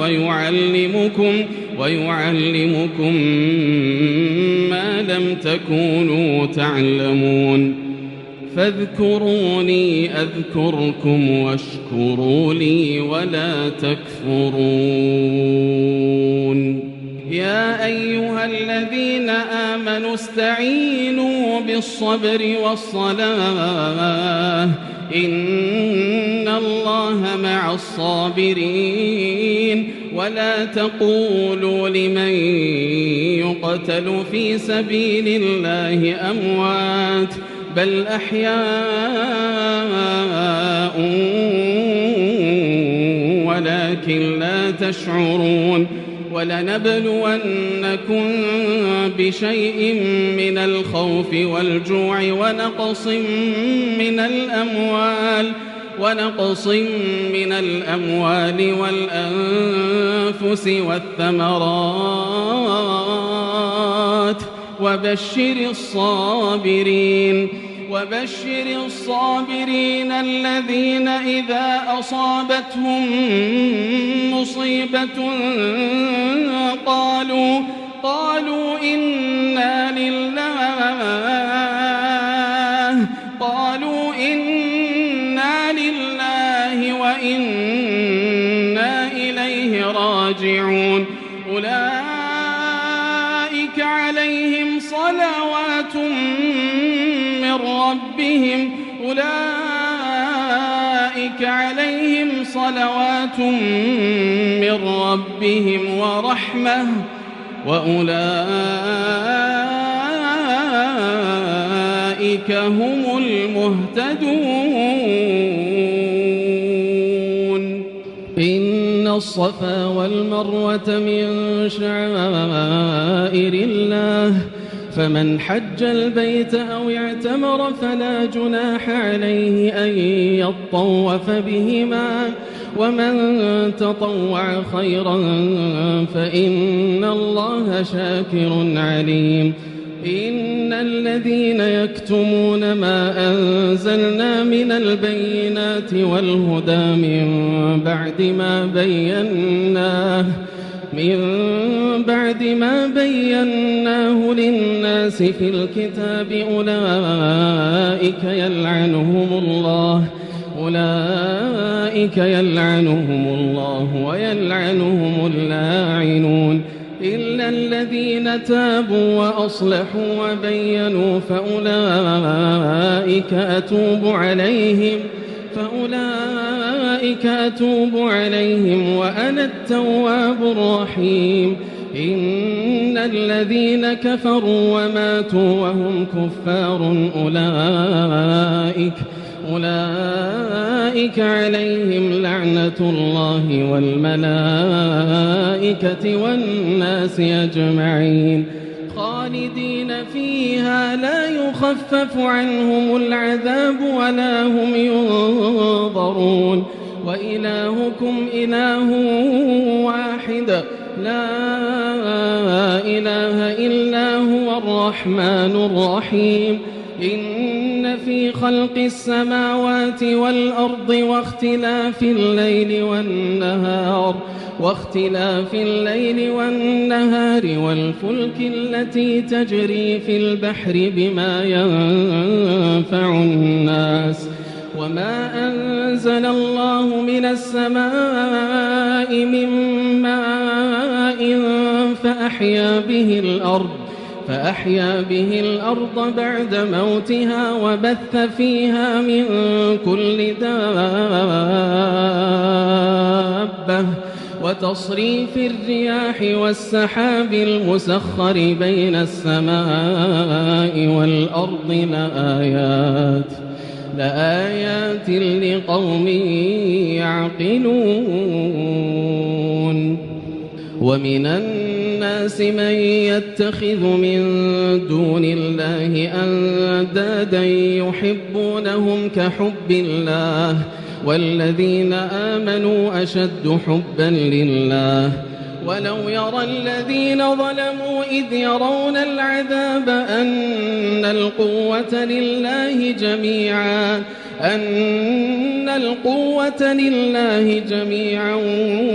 ويعلمكم ما لم تكونوا تعلمون فاذكروني أذكركم واشكروا لي ولا تكفرون يا أيها الذين آمنوا استعينوا بالصبر والصلاة إن الله مع الصابرين ولا تقولوا لمن يقتل في سبيل الله أموات بل أحياء ولكن لا تشعرون ولنبلونكم بشيء من الخوف والجوع ونقص من الأموال والأنفس والثمرات وبشر الصابرين الذين إذا أصابتهم مصيبة قالوا إنا لله وإنا إليه راجعون أولئك عليهم صلوات من ربهم ورحمة وأولئك هم المهتدون إن الصفا والمروة من شعائر الله فمن حج البيت أو اعتمر فلا جناح عليه أن يطوف بهما ومن تطوع خيرا فإن الله شاكر عليم إن الذين يكتمون ما أنزلنا من البينات والهدى من بعد ما بيناه للناس في الكتاب أولئك يلعنهم الله ويلعنهم اللاعنون إلا الذين تابوا وأصلحوا وبينوا فأولئك أتوب عليهم وأنا التواب الرحيم إن الذين كفروا وماتوا وهم كفار أولئك عليهم لعنة الله والملائكة والناس أجمعين خالدين فيها لا يخفف عنهم العذاب ولا هم ينظرون وإلهكم إله واحد لا إله إلا هو الرحمن الرحيم إن في خلق السماوات والأرض واختلاف الليل والنهار والفلك التي تجري في البحر بما ينفع الناس وما أنزل الله من السماء من ماء فأحيا به الأرض بعد موتها وبث فيها من كل دابة وتصريف الرياح والسحاب المسخر بين السماء والأرض لآيات لقوم يعقلون ومن الناس من يتخذ من دون الله أندادا يحبونهم كحب الله والذين آمنوا أشد حبا لله ولو يرى الذين ظلموا إذ يرون العذاب أن القوة لله جميعا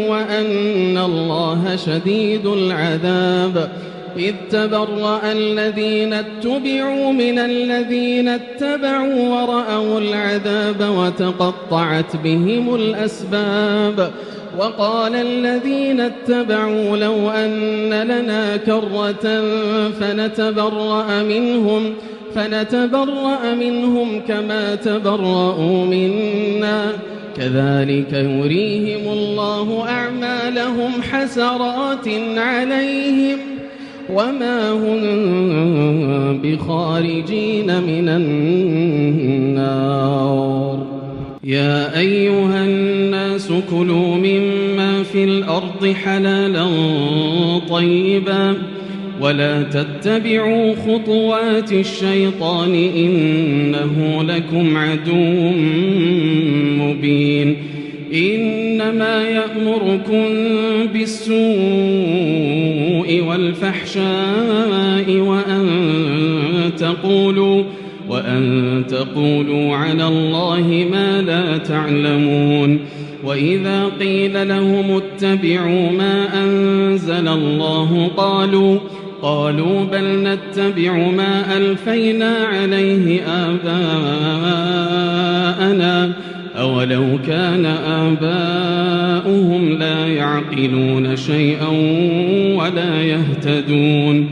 وأن الله شديد العذاب إذ تبرأ الذين اتبعوا من الذين اتبعوا ورأوا العذاب وتقطعت بهم الأسباب وقال الذين اتبعوا لو أن لنا كرة فنتبرأ منهم كما تبرأوا منا كذلك يريهم الله أعمالهم حسرات عليهم وما هم بخارجين من النار. يا أيها الناس كلوا مما في الأرض حلالا طيبا ولا تتبعوا خطوات الشيطان إنه لكم عدو مبين. إنما يأمركم بالسوء والفحشاء وأن تقولوا على الله ما لا تعلمون. وإذا قيل لهم اتبعوا ما أنزل الله قالوا بل نتبع ما ألفينا عليه آباءنا أولو كان آباؤهم لا يعقلون شيئا ولا يهتدون.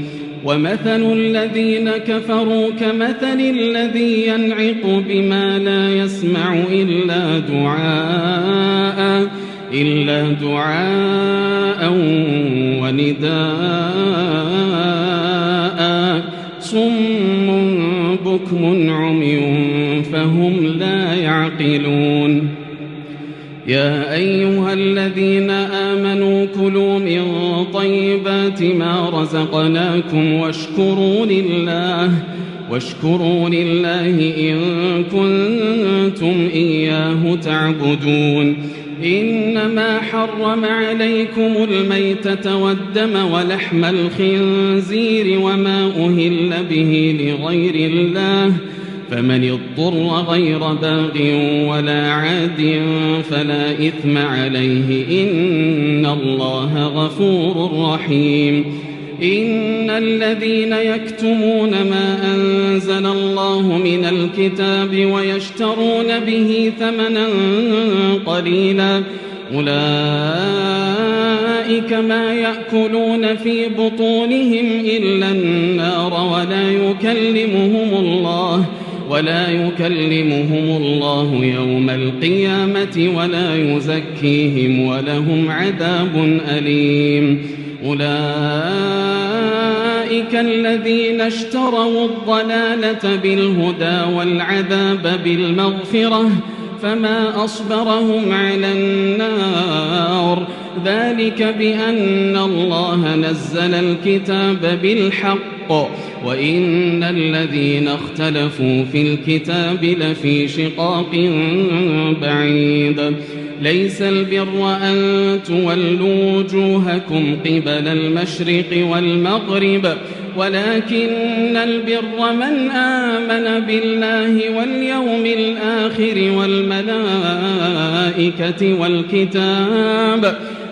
ومثل الذين كفروا كمثل الذي ينعق بما لا يسمع إلا دعاء ونداء صم بكم عمي فهم لا يعقلون. يا أيها الذين آمنوا كلوا من طيبات ما رزقناكم واشكروا لله إن كنتم إياه تعبدون. إنما حرم عليكم الميتة والدم ولحم الخنزير وما أهل به لغير الله فمن اضطر غير باغ ولا عاد فلا إثم عليه إن الله غفور رحيم. إن الذين يكتمون ما أنزل الله من الكتاب ويشترون به ثمنا قليلا أولئك ما يأكلون في بطونهم إلا النار ولا يكلمهم الله يوم القيامة ولا يزكيهم ولهم عذاب أليم. أولئك الذين اشتروا الضلالة بالهدى والعذاب بالمغفرة فما أصبرهم على النار ذلك بأن الله نزل الكتاب بالحق وإن الذين اختلفوا في الكتاب لفي شقاق بعيد. ليس البر أن تولوا وجوهكم قبل المشرق والمغرب ولكن البر من آمن بالله واليوم الآخر والملائكة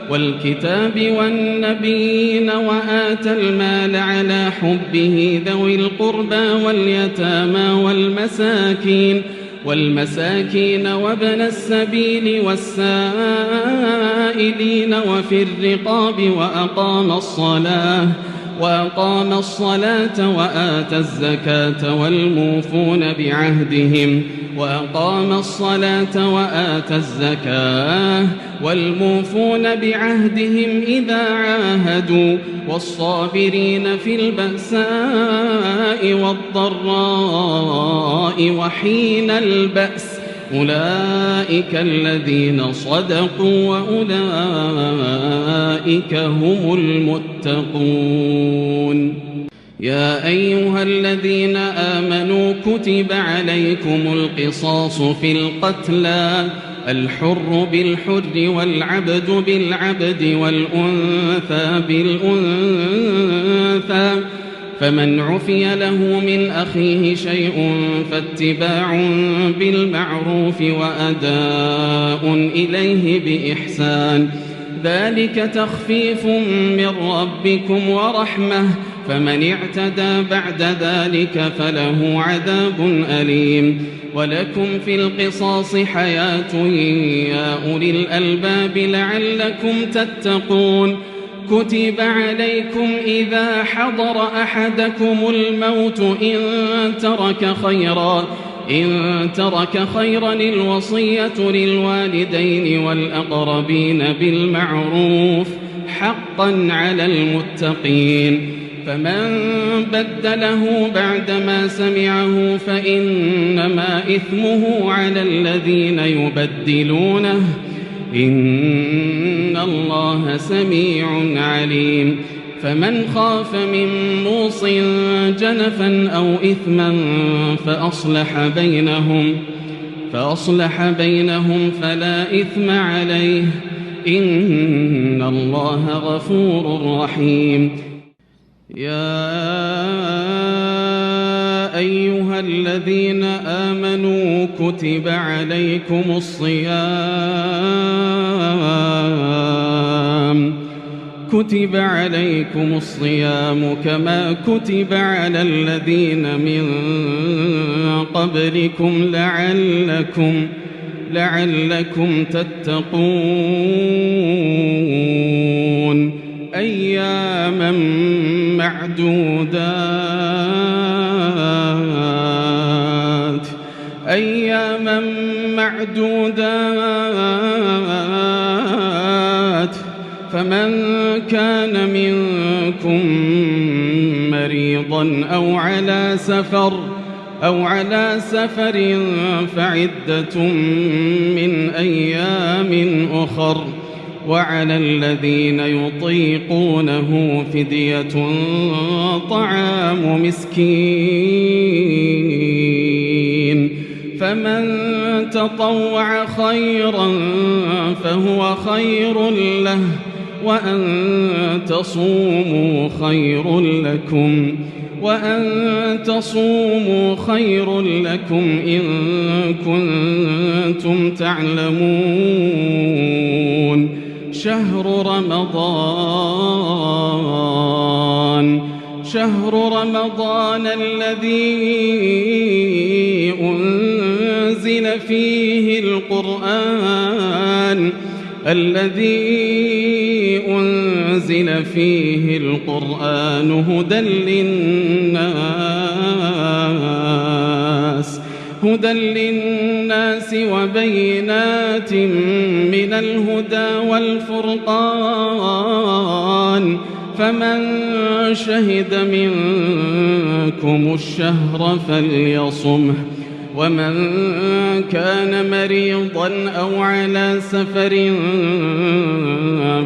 والكتاب والنبيين وآتى المال على حبه ذوي القربى واليتامى والمساكين وابن السبيل والسائلين وفي الرقاب وأقام الصلاة وآتى الزكاة والموفون بعهدهم إذا عاهدوا والصابرين في البأساء والضراء وحين البأس أولئك الذين صدقوا وأولئك هم المتقون. يا أيها الذين آمنوا كتب عليكم القصاص في القتلى الحر بالحر والعبد بالعبد والأنثى بالأنثى، فمن عفي له من أخيه شيء فاتباع بالمعروف وأداء إليه بإحسان، ذلك تخفيف من ربكم ورحمة، فمن اعتدى بعد ذلك فله عذاب أليم. ولكم في القصاص حياة يا أولي الألباب لعلكم تتقون. كتب عليكم إذا حضر أحدكم الموت إن ترك خيرا الوصية للوالدين والأقربين بالمعروف حقا على المتقين، فمن بدله بعدما سمعه فإنما إثمه على الذين يبدلونه، إن الله سميع عليم. فمن خاف من موص جنفا أو إثما فأصلح بينهم فلا إثم عليه، إن الله غفور رحيم. يا أيها الذين آمنوا كتب عليكم الصيام كما كتب على الذين من قبلكم لعلكم تتقون، أياما معدودات، فمن كان منكم مريضا أو على سفر فعدة من أيام أخر، وعلى الذين يطيقونه فدية طعام مسكين، فمن تطوع خيرا فهو خير له، وأن تصوموا خير لكم إن كنتم تعلمون. شهر رمضان الذي أنزل فيه القرآن هدى للناس وبينات من الهدى والفرقان، فمن شهد منكم الشهر فليصمه، ومن كان مريضا أو على سفر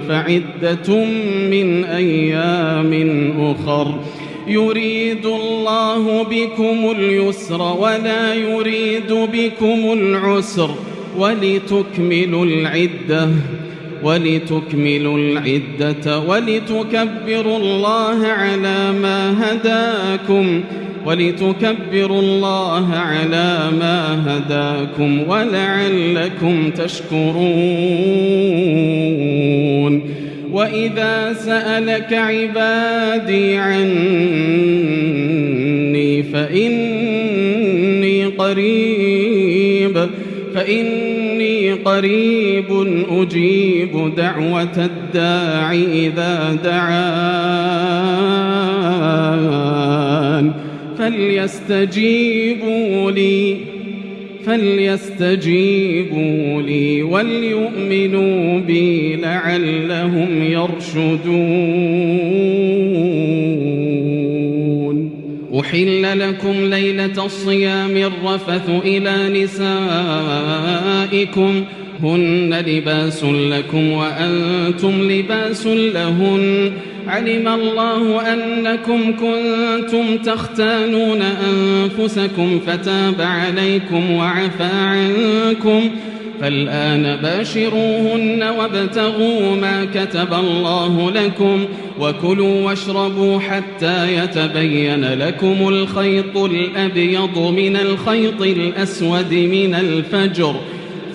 فعدة من أيام أخر، يريد الله بكم اليسر ولا يريد بكم العسر، ولتكملوا العدة ولتكبروا الله على ما هداكم ولعلكم تشكرون. وإذا سألك عبادي عني فإني قريب أجيب دعوة الداع إذا دعان، فليستجيبوا لي وليؤمنوا بي لعلهم يرشدون. أحل لكم ليلة الصيام الرفث إلى نسائكم، هن لباس لكم وأنتم لباس لهن، علم الله أنكم كنتم تختانون أنفسكم فتاب عليكم وعفى عنكم، فالآن باشروهن وابتغوا ما كتب الله لكم وكلوا واشربوا حتى يتبين لكم الخيط الأبيض من الخيط الأسود من الفجر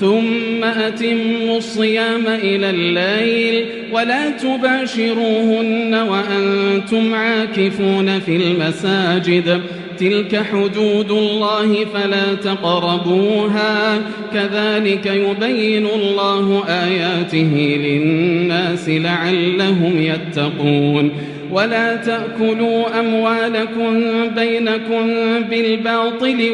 ثم أتموا الصيام إلى الليل ولا تباشروهن وأنتم عاكفون في المساجد تلك حدود الله فلا تقربوها كذلك يبين الله آياته للناس لعلهم يتقون ولا تأكلوا أموالكم بينكم بالباطل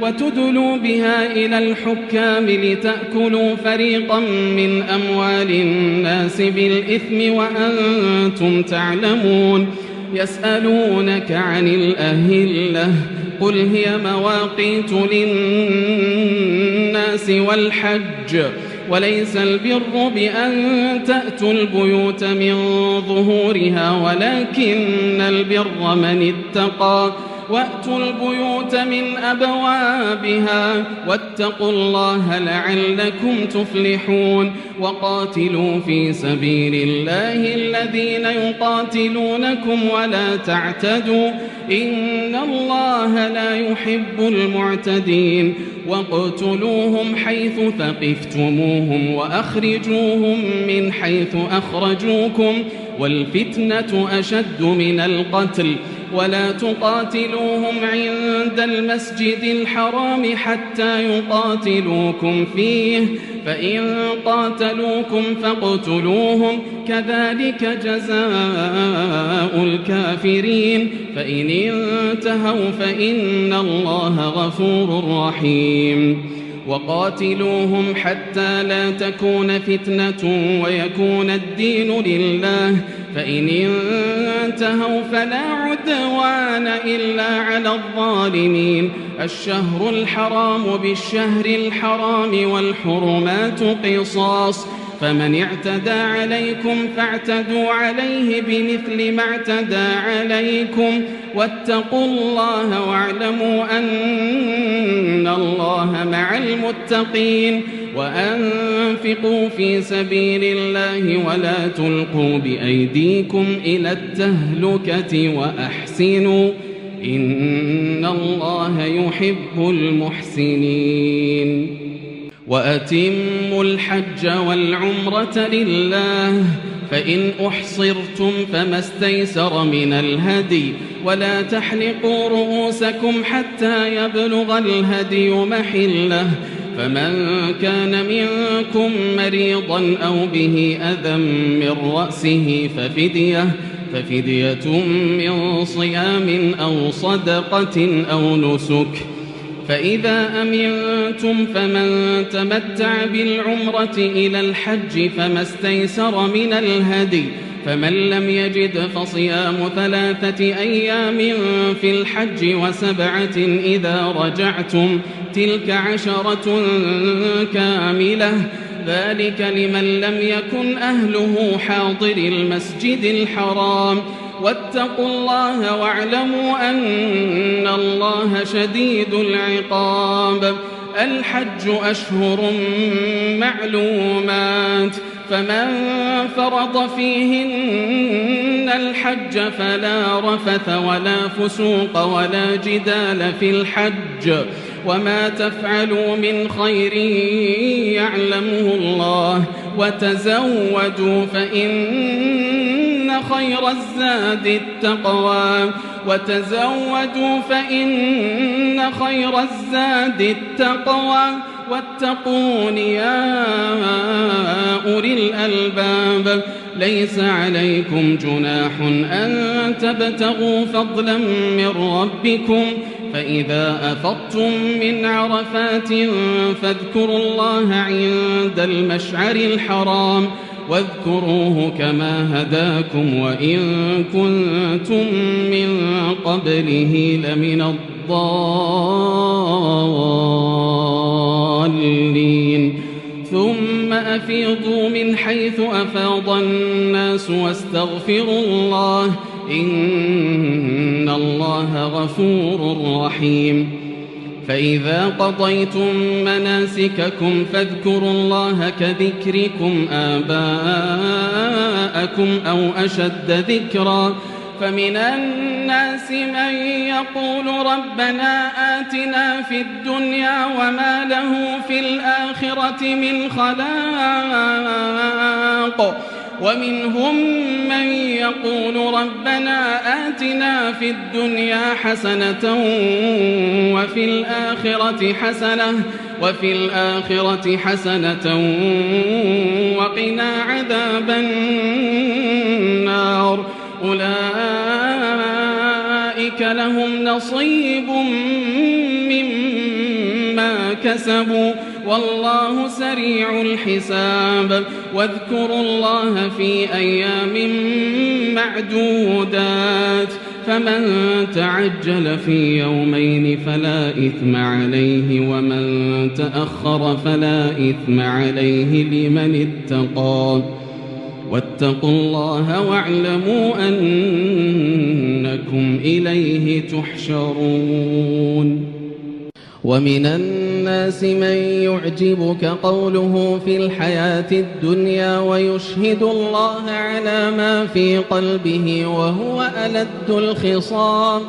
وتدلوا بها إلى الحكام لتأكلوا فريقا من أموال الناس بالإثم وأنتم تعلمون يسألونك عن الأهلة قل هي مواقيت للناس والحج وليس البر بأن تأتوا البيوت من ظهورها ولكن البر من اتقى وأتوا البيوت من أبوابها واتقوا الله لعلكم تفلحون وقاتلوا في سبيل الله الذين يقاتلونكم ولا تعتدوا إن الله لا يحب المعتدين واقتلوهم حيث ثقفتموهم وأخرجوهم من حيث أخرجوكم والفتنة أشد من القتل ولا تقاتلوهم عند المسجد الحرام حتى يقاتلوكم فيه فإن قاتلوكم فاقتلوهم كذلك جزاء الكافرين فإن انتهوا فإن الله غفور رحيم وقاتلوهم حتى لا تكون فتنة ويكون الدين لله فإن انتهوا فلا عدوان إلا على الظالمين الشهر الحرام بالشهر الحرام والحرمات قصاص فمن اعتدى عليكم فاعتدوا عليه بمثل ما اعتدى عليكم واتقوا الله واعلموا أن الله مع المتقين وأنفقوا في سبيل الله ولا تلقوا بأيديكم إلى التهلكة وأحسنوا إن الله يحب المحسنين وأتموا الحج والعمرة لله فإن أحصرتم فما استيسر من الهدي ولا تحلقوا رؤوسكم حتى يبلغ الهدي محله فمن كان منكم مريضا أو به أذى من رأسه ففدية من صيام أو صدقة أو نسك فإذا أمنتم فمن تمتع بالعمرة إلى الحج فما استيسر من الهدي فمن لم يجد فصيام 3 أيام في الحج و7 إذا رجعتم تلك 10 كاملة ذلك لمن لم يكن أهله حاضر المسجد الحرام واتقوا الله واعلموا أن الله شديد العقاب الحج أشهر معلومات فمن فرض فيهن الحج فلا رفث ولا فسوق ولا جدال في الحج وما تفعلوا من خير يعلمه الله وتزودوا فإن خير الزاد التقوى واتقون يا أولي الألباب ليس عليكم جناح أن تبتغوا فضلا من ربكم فإذا أفضتم من عرفات فاذكروا الله عند المشعر الحرام واذكروه كما هداكم وإن كنتم من قبله لمن الضالين ثم أفيضوا من حيث أفاض الناس واستغفروا الله إن الله غفور رحيم فإذا قضيتم مناسككم فاذكروا الله كذكركم آباءكم أو أشد ذكرا فمن الناس من يقول ربنا آتنا في الدنيا وما له في الآخرة من خلاق ومنهم من يقول ربنا آتنا في الدنيا حسنة وفي الآخرة حسنة وقنا عذاب النار أولئك لهم نصيب مما كسبوا والله سريع الحساب واذكروا الله في أيام معدودات فمن تعجل في يومين فلا إثم عليه ومن تأخر فلا إثم عليه لمن اتقى واتقوا الله واعلموا أنكم إليه تحشرون ومن الناس من يعجبك قوله في الحياة الدنيا ويشهد الله على ما في قلبه وهو ألد الخصام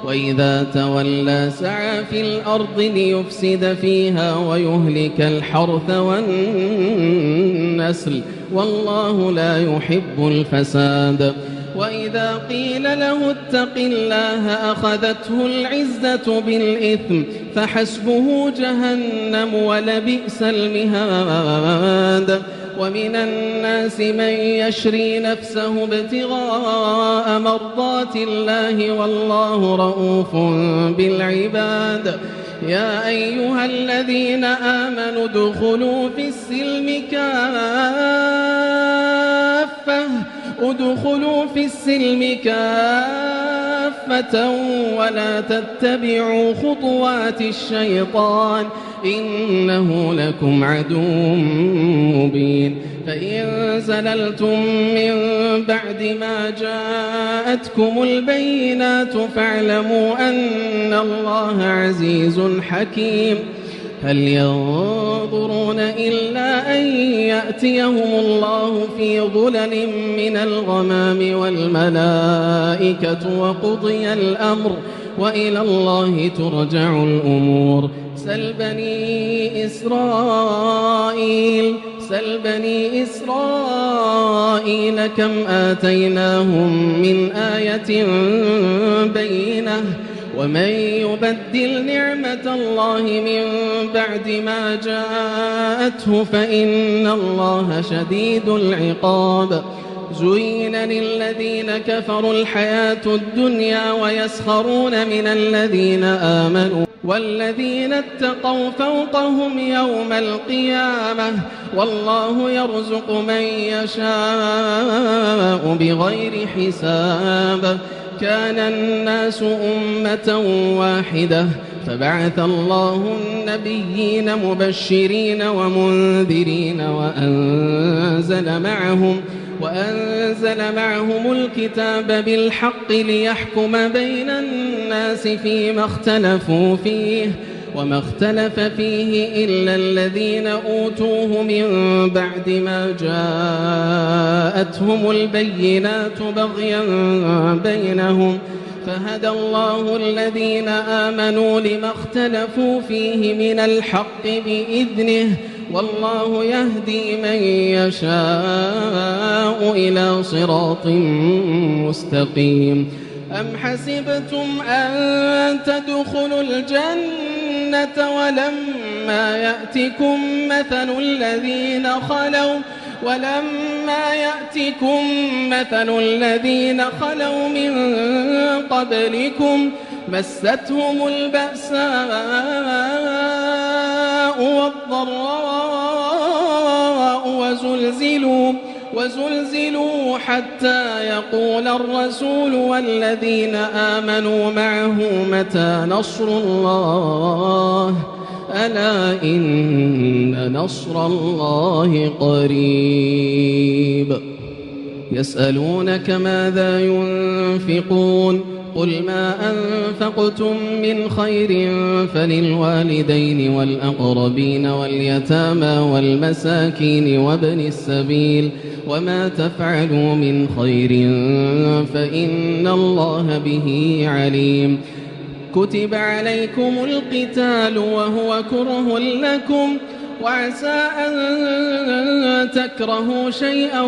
وإذا تولى سعى في الأرض ليفسد فيها ويهلك الحرث والنسل والله لا يحب الفساد وإذا قيل له اتق الله أخذته العزة بالإثم فحسبه جهنم ولبئس المهاد ومن الناس من يشري نفسه ابتغاء مرضات الله والله رؤوف بالعباد يا أيها الذين آمنوا ادخلوا في السلم كافة ولا تتبعوا خطوات الشيطان إنه لكم عدو مبين فإن زللتم من بعد ما جاءتكم البينات فاعلموا أن الله عزيز حكيم هل ينظرون إلا أن يأتيهم الله في ظلل من الغمام والملائكة وقضي الأمر وإلى الله ترجع الأمور سل بني إسرائيل كم آتيناهم من آية بينة ومن يبدل نعمة الله من بعد ما جاءته فإن الله شديد العقاب زين للذين كفروا الحياة الدنيا ويسخرون من الذين آمنوا والذين اتقوا فوقهم يوم القيامة والله يرزق من يشاء بغير حساب كان الناس أمة واحدة فبعث الله النبيين مبشرين ومنذرين وأنزل معهم الكتاب بالحق ليحكم بين الناس فيما اختلفوا فيه وما اختلف فيه إلا الذين أوتوه من بعد ما جاءتهم البينات بغيا بينهم فهدى الله الذين آمنوا لما اختلفوا فيه من الحق بإذنه والله يهدي من يشاء إلى صراط مستقيم أم حسبتم أن تدخلوا الجنة ولما يأتكم مثل الذين خلوا من قبلكم مستهم البأساء والضراء وزلزلوا حتى يقول الرسول والذين آمنوا معه متى نصر الله ألا إن نصر الله قريب يسألونك ماذا ينفقون قل ما أنفقتم من خير فللوالدين والأقربين واليتامى والمساكين وابن السبيل وما تفعلوا من خير فإن الله به عليم كتب عليكم القتال وهو كره لكم وعسى أن تكرهوا شيئا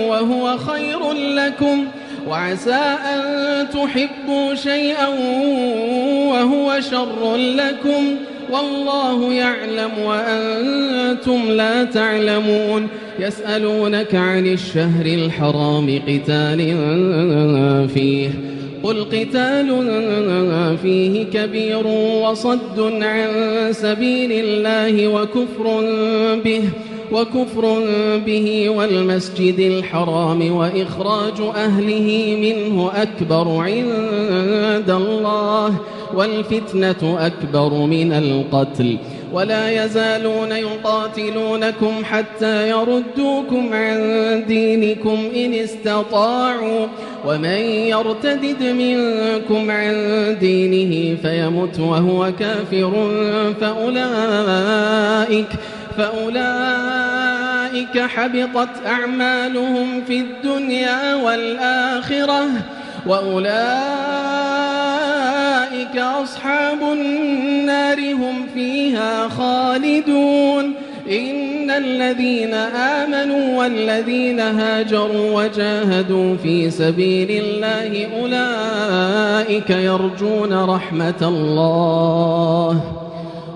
وهو خير لكم وعسى أن تحبوا شيئا وهو شر لكم والله يعلم وأنتم لا تعلمون يسألونك عن الشهر الحرام قتال فيه قل قتال فيه كبير وصد عن سبيل الله وكفر به والمسجد الحرام وإخراج أهله منه أكبر عند الله والفتنة أكبر من القتل ولا يزالون يقاتلونكم حتى يردوكم عن دينكم إن استطاعوا ومن يرتدد منكم عن دينه فيمت وهو كافر فأولئك حبطت أعمالهم في الدنيا والآخرة وأولئك أصحاب النار هم فيها خالدون إن الذين آمنوا والذين هاجروا وجاهدوا في سبيل الله أولئك يرجون رحمة الله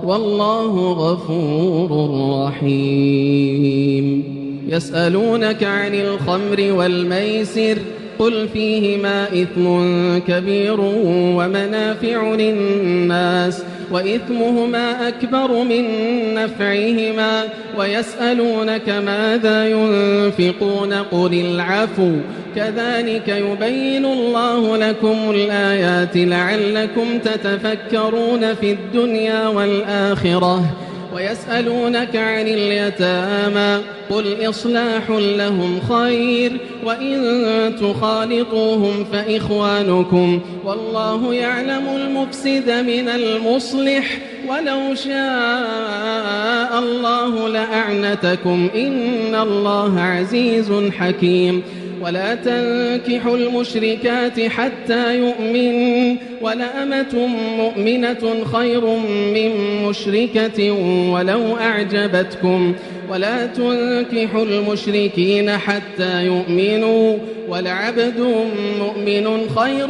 والله غفور رحيم يسألونك عن الخمر والميسر قل فيهما إثم كبير ومنافع للناس وإثمهما أكبر من نفعهما ويسألونك ماذا ينفقون قل العفو كذلك يبين الله لكم الآيات لعلكم تتفكرون في الدنيا والآخرة ويسألونك عن اليتامى قل إصلاح لهم خير وإن تخالطوهم فإخوانكم والله يعلم المفسد من المصلح ولو شاء الله لأعنتكم إن الله عزيز حكيم ولا تنكحوا المشركات حتى يؤمنوا ولأمة مؤمنة خير من مشركة ولو أعجبتكم ولا تنكحوا المشركين حتى يؤمنوا ولعبد مؤمن خير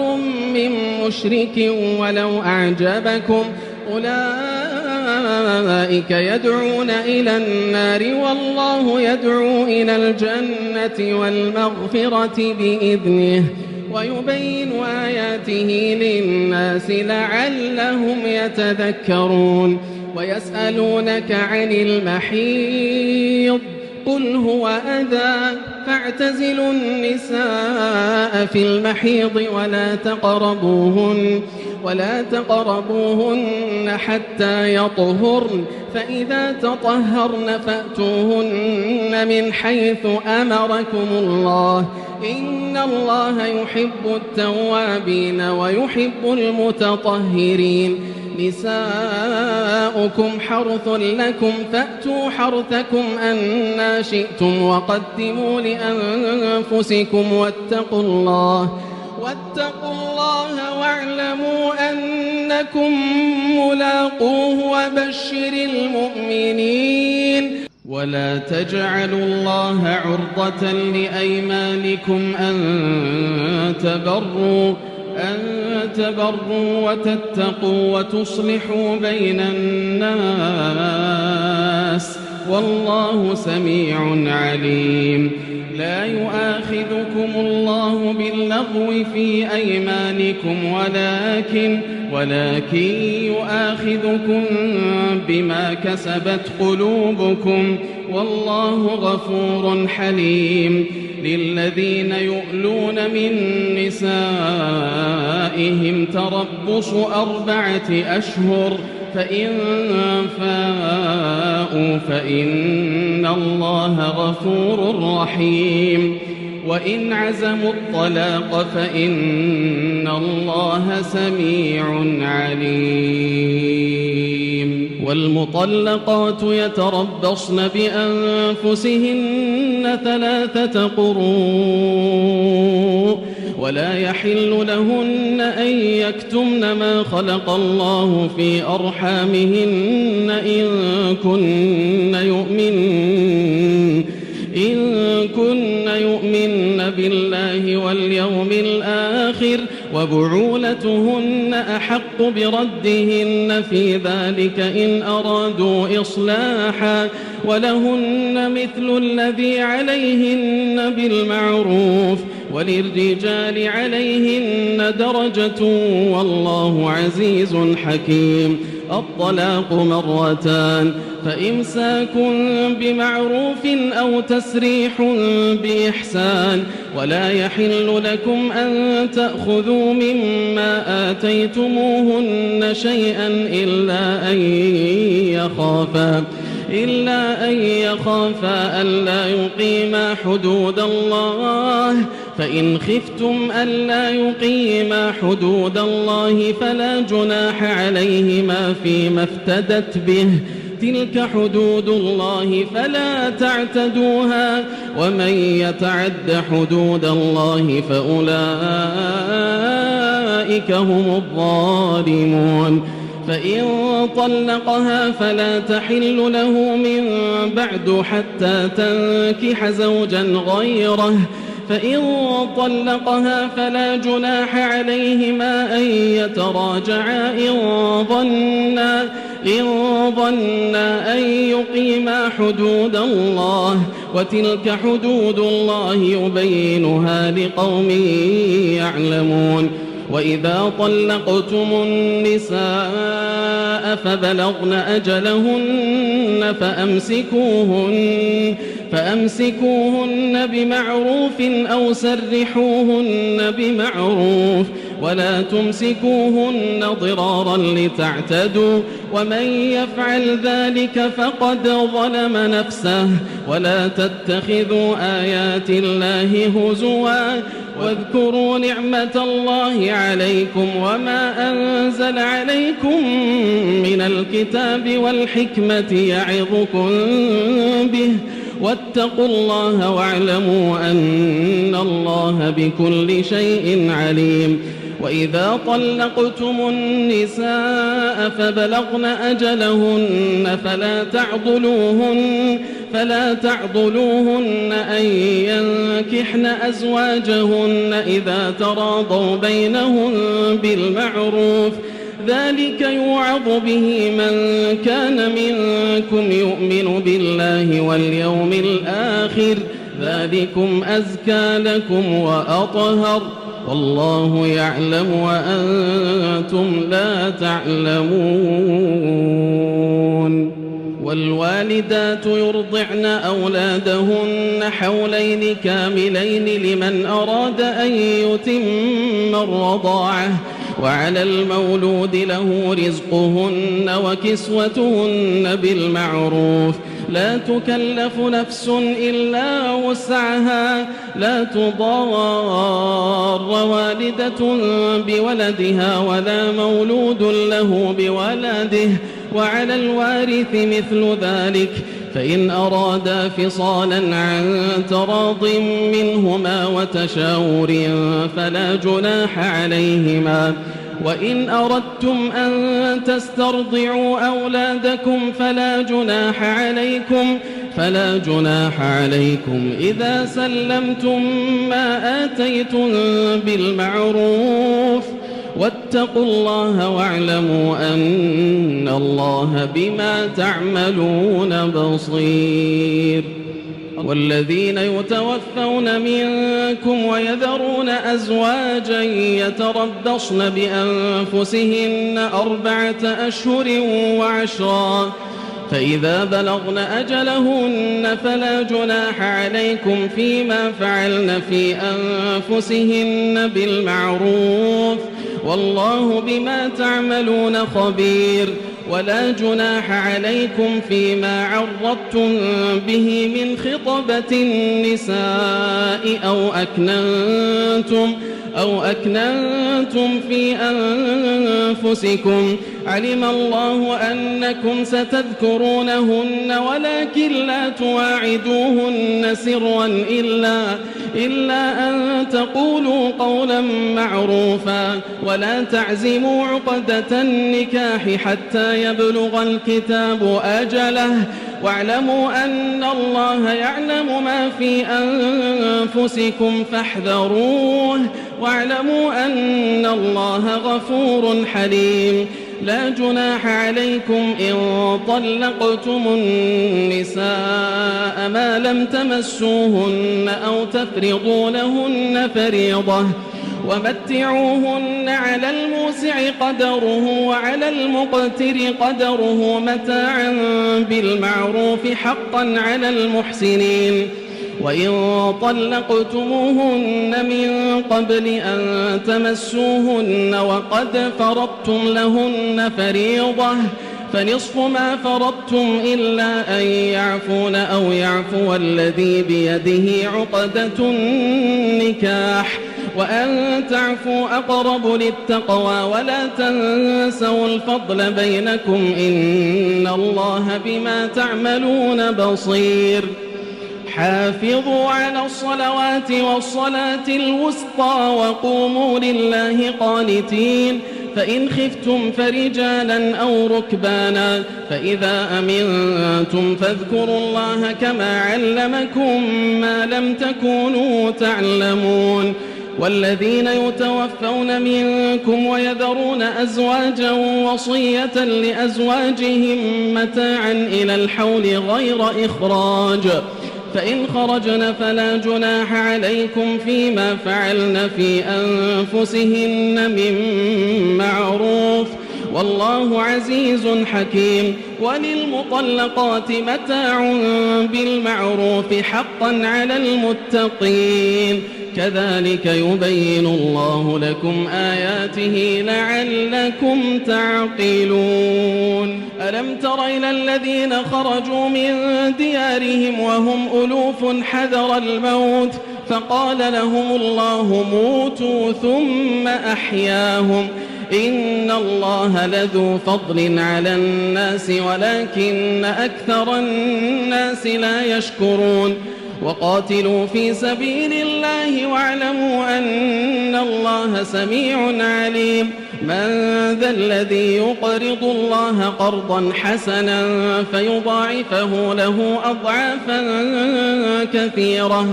من مشرك ولو أعجبكم أولئك يدعون إلى النار والله يدعو إلى الجنة والمغفرة بإذنه ويبين آياته للناس لعلهم يتذكرون ويسألونك عن المحيض قل هو أذى فاعتزلوا النساء في المحيض ولا تقربوهن حتى يطهرن فإذا تطهرن فأتوهن من حيث أمركم الله إن الله يحب التوابين ويحب المتطهرين نساؤكم حرث لكم فأتوا حرثكم أنى شئتم وقدموا لأنفسكم واتقوا الله واعلموا أنكم ملاقوه وبشر المؤمنين ولا تجعلوا الله عرضة لأيمانكم أن تبروا وتتقوا وتصلحوا بين الناس والله سميع عليم لا يؤاخذكم الله باللغو في أيمانكم ولكن يؤاخذكم بما كسبت قلوبكم والله غفور حليم للذين يؤلون من نسائهم تربص 4 أشهر فإن فاءوا فإن الله غفور رحيم وإن عزموا الطلاق فإن الله سميع عليم. والمطلقات يتربصن بأنفسهن 3 قروء ولا يحل لهن أن يكتمن ما خلق الله في أرحامهن إن كن يؤمن بالله واليوم الآخر وبعولتهن أحق بردهن في ذلك إن أرادوا إصلاحا ولهن مثل الذي عليهن بالمعروف وللرجال عليهن درجة والله عزيز حكيم. الطلاق 2 فإمساك بمعروف أو تسريح بإحسان ولا يحل لكم أن تأخذوا مما آتيتموهن شيئا إلا أن يخافا ألا يقيما حدود الله فإن خفتم ألا يقيما حدود الله فلا جناح عليهما فيما افتدت به تلك حدود الله فلا تعتدوها ومن يتعد حدود الله فأولئك هم الظالمون. فإن طلقها فلا تحل له من بعد حتى تنكح زوجا غيره فإن طلقها فلا جناح عليهما أن يتراجعا إن ظنا أن يقيما حدود الله وتلك حدود الله يبينها لقوم يعلمون. وإذا طلقتم النساء فبلغن أجلهن فأمسكوهن بمعروف أو سرحوهن بمعروف ولا تمسكوهن ضرارا لتعتدوا ومن يفعل ذلك فقد ظلم نفسه. ولا تتخذوا آيات الله هزوا واذكروا نعمة الله عليكم وما أنزل عليكم من الكتاب والحكمة يعظكم به واتقوا الله واعلموا أن الله بكل شيء عليم. وإذا طلقتم النساء فبلغن أجلهن فلا تعضلوهن أن ينكحن أزواجهن إذا تراضوا بينهم بالمعروف ذلك يوعظ به من كان منكم يؤمن بالله واليوم الآخر ذلكم أزكى لكم وأطهر والله يعلم وأنتم لا تعلمون. والوالدات يرضعن أولادهن حولين كاملين لمن أراد أن يتم الرضاعة وعلى المولود له رزقهن وكسوتهن بالمعروف لا تكلف نفس إلا وسعها لا تضار والدة بولدها ولا مولود له بولده وعلى الوارث مثل ذلك فإن أرادا فصالا عن تراض منهما وتشاور فلا جناح عليهما. وإن أردتم أن تسترضعوا أولادكم فلا جناح عليكم إذا سلمتم ما آتيتم بالمعروف واتقوا الله واعلموا أن الله بما تعملون بصير. والذين يتوفون منكم ويذرون أزواجا يتربصن بأنفسهن 4 أشهر و10 فإذا بلغن أجلهن فلا جناح عليكم فيما فعلن في أنفسهن بالمعروف والله بما تعملون خبير. ولا جناح عليكم فيما عرضتم به من خطبة النساء أو أكننتم في أنفسكم علم الله أنكم ستذكرونهن ولكن لا تواعدوهن سرا إلا أن تقولوا قولا معروفا ولا تعزموا عقدة النكاح حتى يبلغ الكتاب أجله واعلموا أن الله يعلم ما في أنفسكم فاحذروه واعلموا أن الله غفور حليم لا جناح عليكم إن طلقتم النساء ما لم تمسوهن أو تفرضوا لهن فريضة ومتعوهن على الموسع قدره وعلى المقتر قدره متاعا بالمعروف حقا على المحسنين وإن طلقتموهن من قبل أن تمسوهن وقد فرضتم لهن فريضة فنصف ما فرضتم إلا أن يعفون أو يعفو الذي بيده عقدة النكاح وأن تعفوا أقرب للتقوى ولا تنسوا الفضل بينكم إن الله بما تعملون بصير حافظوا على الصلوات والصلاة الوسطى وقوموا لله قانتين فإن خفتم فرجالا أو ركبانا فإذا أمنتم فاذكروا الله كما علمكم ما لم تكونوا تعلمون والذين يتوفون منكم ويذرون أزواجا وصية لأزواجهم متاعا إلى الحول غير إخراج فإن خرجن فلا جناح عليكم فيما فعلن في أنفسهن من معروف والله عزيز حكيم وللمطلقات متاع بالمعروف حقا على المتقين كذلك يبين الله لكم آياته لعلكم تعقلون ألم تر إلى الذين خرجوا من ديارهم وهم ألوف حذر الموت فقال لهم الله موتوا ثم أحياهم إن الله لذو فضل على الناس ولكن أكثر الناس لا يشكرون وقاتلوا في سبيل الله واعلموا أن الله سميع عليم من ذا الذي يقرض الله قرضا حسنا فيضاعفه له أضعافا كثيرة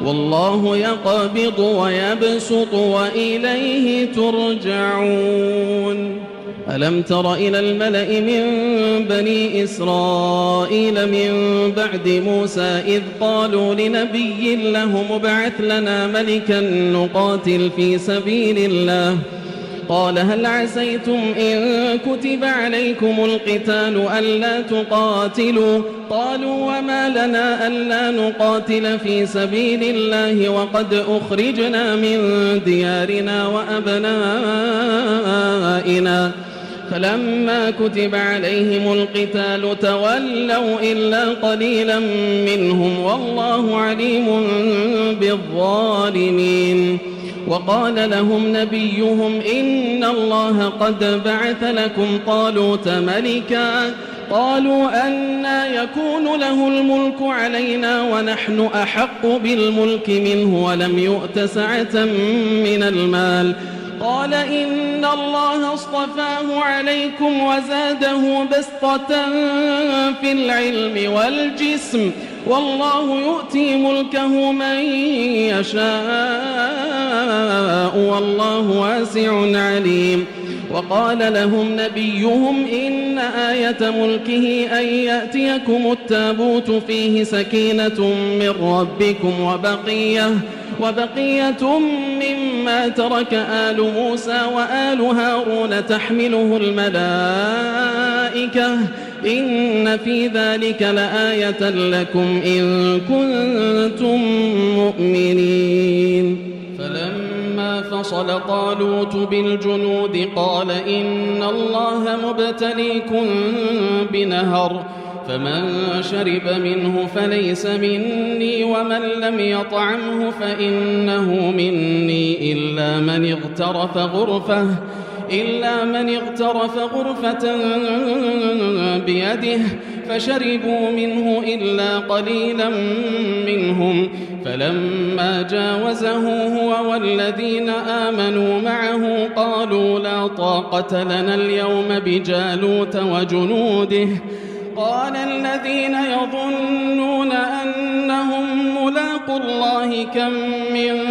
والله يقبض ويبسط وإليه ترجعون ألم تر إلى الملأ من بني إسرائيل من بعد موسى إذ قالوا لنبي له ابعث لنا ملكا نقاتل في سبيل الله قال هل عسيتم إن كتب عليكم القتال ألا تقاتلوا قالوا وما لنا ألا نقاتل في سبيل الله وقد أخرجنا من ديارنا وأبنائنا فلما كتب عليهم القتال تولوا إلا قليلا منهم والله عليم بالظالمين وقال لهم نبيهم إن الله قد بعث لكم طالوت ملكا قالوا أنى يكون له الملك علينا ونحن أحق بالملك منه ولم يؤت سعة من المال قال إن الله اصطفاه عليكم وزاده بسطة في العلم والجسم والله يؤتي ملكه من يشاء والله واسع عليم وقال لهم نبيهم إن آية ملكه أن يأتيكم التابوت فيه سكينة من ربكم وبقية مما ترك آل موسى وآل هارون تحمله الملائكة إن في ذلك لآية لكم إن كنتم مؤمنين فلما فصل طالوت بالجنود قال إن الله مبتليكم بنهر فمن شرب منه فليس مني ومن لم يطعمه فإنه مني إلا من اغترف غرفة بيده فشربوا منه إلا قليلا منهم فلما جاوزه هو والذين آمنوا معه قالوا لا طاقة لنا اليوم بجالوت وجنوده قال الذين يظنون أنهم ملاقو الله كم من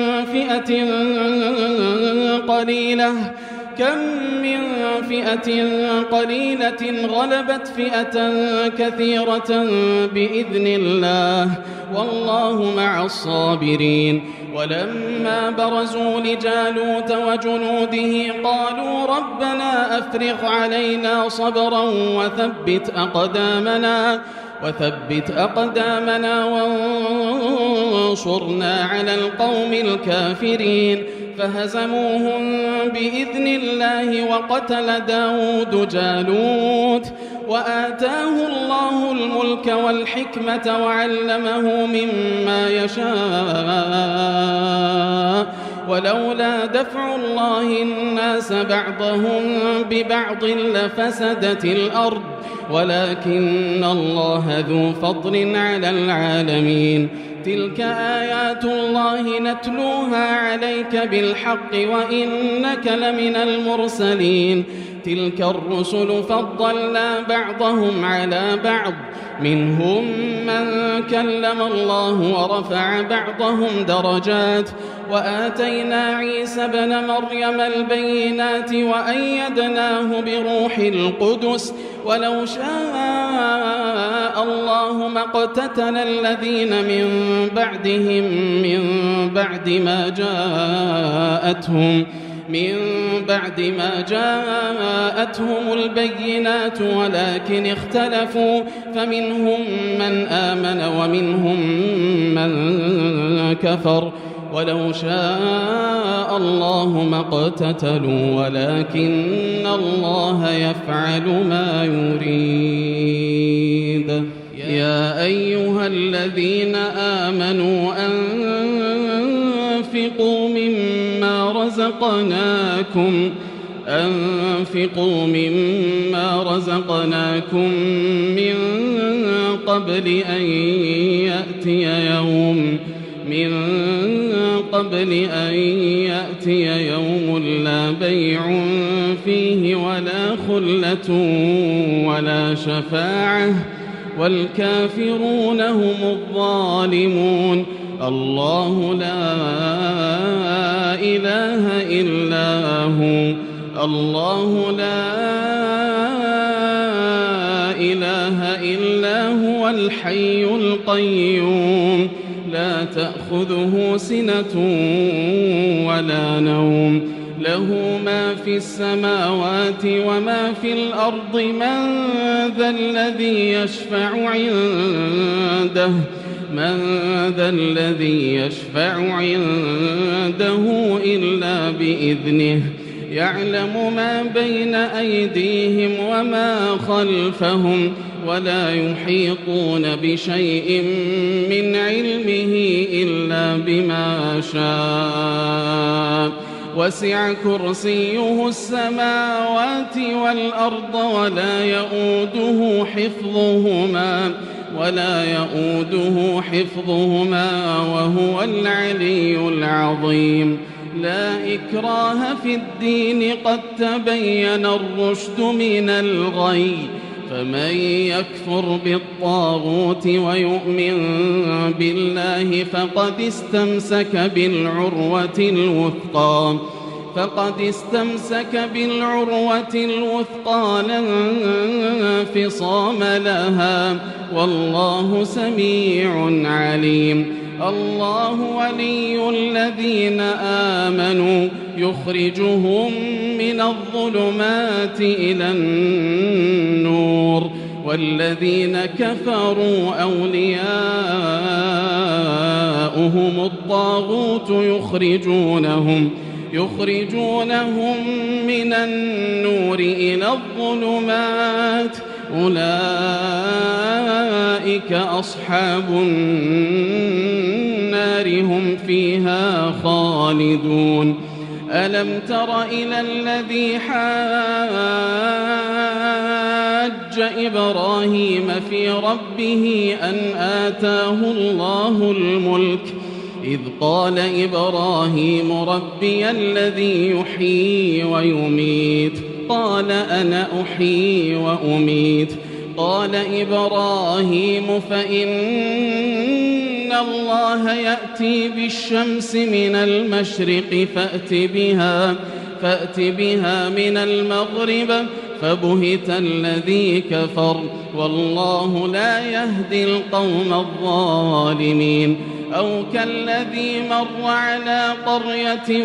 فئة قليلة غلبت فئة كثيرة بإذن الله والله مع الصابرين ولما برزوا لجالوت وجنوده قالوا ربنا أفرغ علينا صبرا وثبت أقدامنا وانصرنا على القوم الكافرين فهزموهم بإذن الله وقتل داود جالوت وآتاه الله الملك والحكمة وعلمه مما يشاء ولولا دفع الله الناس بعضهم ببعض لفسدت الأرض ولكن الله ذو فضل على العالمين تلك آيات الله نتلوها عليك بالحق وإنك لمن المرسلين تلك الرسل فضلنا بعضهم على بعض منهم من كلم الله ورفع بعضهم درجات وآتينا عيسى ابن مريم البينات وأيدناه بروح القدس ولو شاء الله ما اقتتل الذين من بعدهم من بعد ما جاءتهم البينات ولكن اختلفوا فمنهم من آمن ومنهم من كفر ولو شاء الله ما اقتتلوا ولكن الله يفعل ما يريد يا أيها الذين آمنوا أنفقوا مما رزقناكم من قبل أن يأتي يوم لا بيع فيه ولا خلة ولا شفاعة والكافرون هم الظالمون الله لا إله إلا هو الحي القيوم لا تأخذه سنة ولا نوم له ما في السماوات وما في الأرض من ذا الذي يشفع عنده إلا بإذنه يعلم ما بين أيديهم وما خلفهم ولا يحيطون بشيء من علمه إلا بما شاء وسع كرسيه السماوات والأرض ولا يؤوده حفظهما وهو العلي العظيم لا إكراه في الدين قد تبين الرشد من الغي فمن يكفر بالطاغوت ويؤمن بالله فقد استمسك بالعروة الوثقى لا انفصام لها والله سميع عليم الله ولي الذين آمنوا يخرجهم من الظلمات إلى النور والذين كفروا أولياؤهم الطاغوت يخرجونهم من النور إلى الظلمات أولئك أصحاب النار هم فيها خالدون ألم تر إلى الذي حاج إبراهيم في ربه أن آتاه الله الملك إذ قال إبراهيم ربي الذي يحيي ويميت قال أنا أحيي وأميت قال إبراهيم فإن الله يأتي بالشمس من المشرق فأت بها من المغرب فبهت الذي كفر والله لا يهدي القوم الظالمين أو كالذي مر على قرية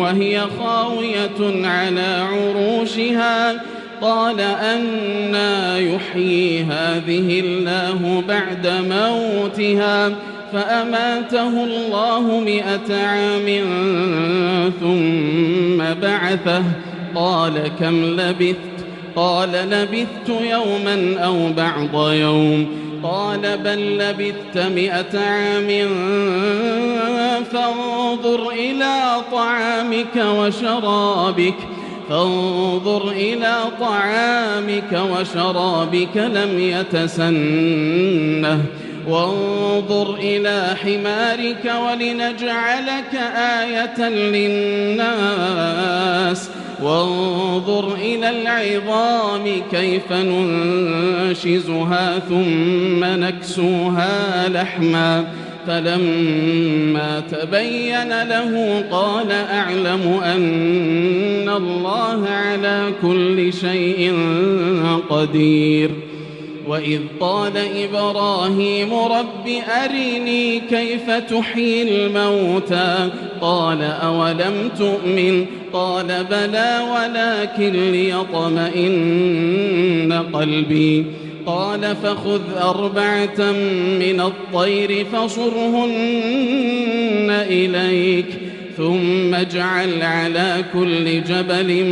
وهي خاوية على عروشها قال أنى يحيي هذه الله بعد موتها فأماته الله 100 عام ثم بعثه قال كم لبثت قال لبثت يوما أو بعض يوم قال بل لبثت 100 عام فانظر إلى طعامك وشرابك لم يتسنه وانظر إلى حمارك ولنجعلك آية للناس وانظر إلى العظام كيف ننشزها ثم نكسوها لحما فلما تبين له قال أعلم أن الله على كل شيء قدير وإذ قال إبراهيم رب أرني كيف تحيي الموتى قال أولم تؤمن قال بلى ولكن ليطمئن قلبي قال فخذ 4 من الطير فصرهن إليك ثم اجعل على كل جبل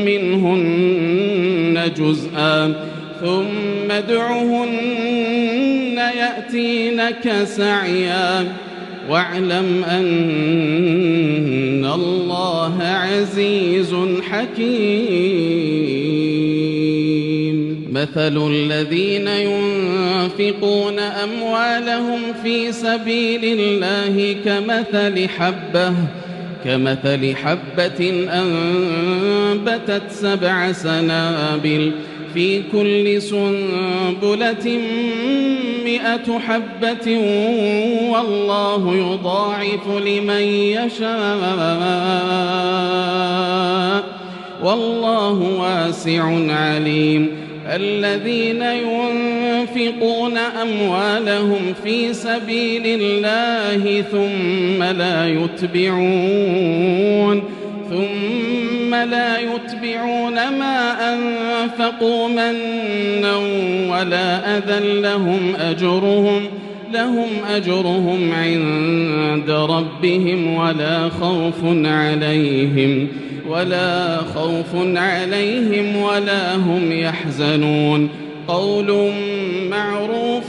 منهن جزءا ثم ادعهن يأتينك سعيا واعلم أن الله عزيز حكيم مثل الذين ينفقون أموالهم في سبيل الله كمثل حبة أنبتت 7 سنابل في كل سنبلة 100 حبة والله يضاعف لمن يشاء والله واسع عليم الذين ينفقون أموالهم في سبيل الله ثم لا يتبعون ما أنفقوا منا ولا أذى لهم أجرهم عند ربهم ولا خوف عليهم ولا هم يحزنون قول معروف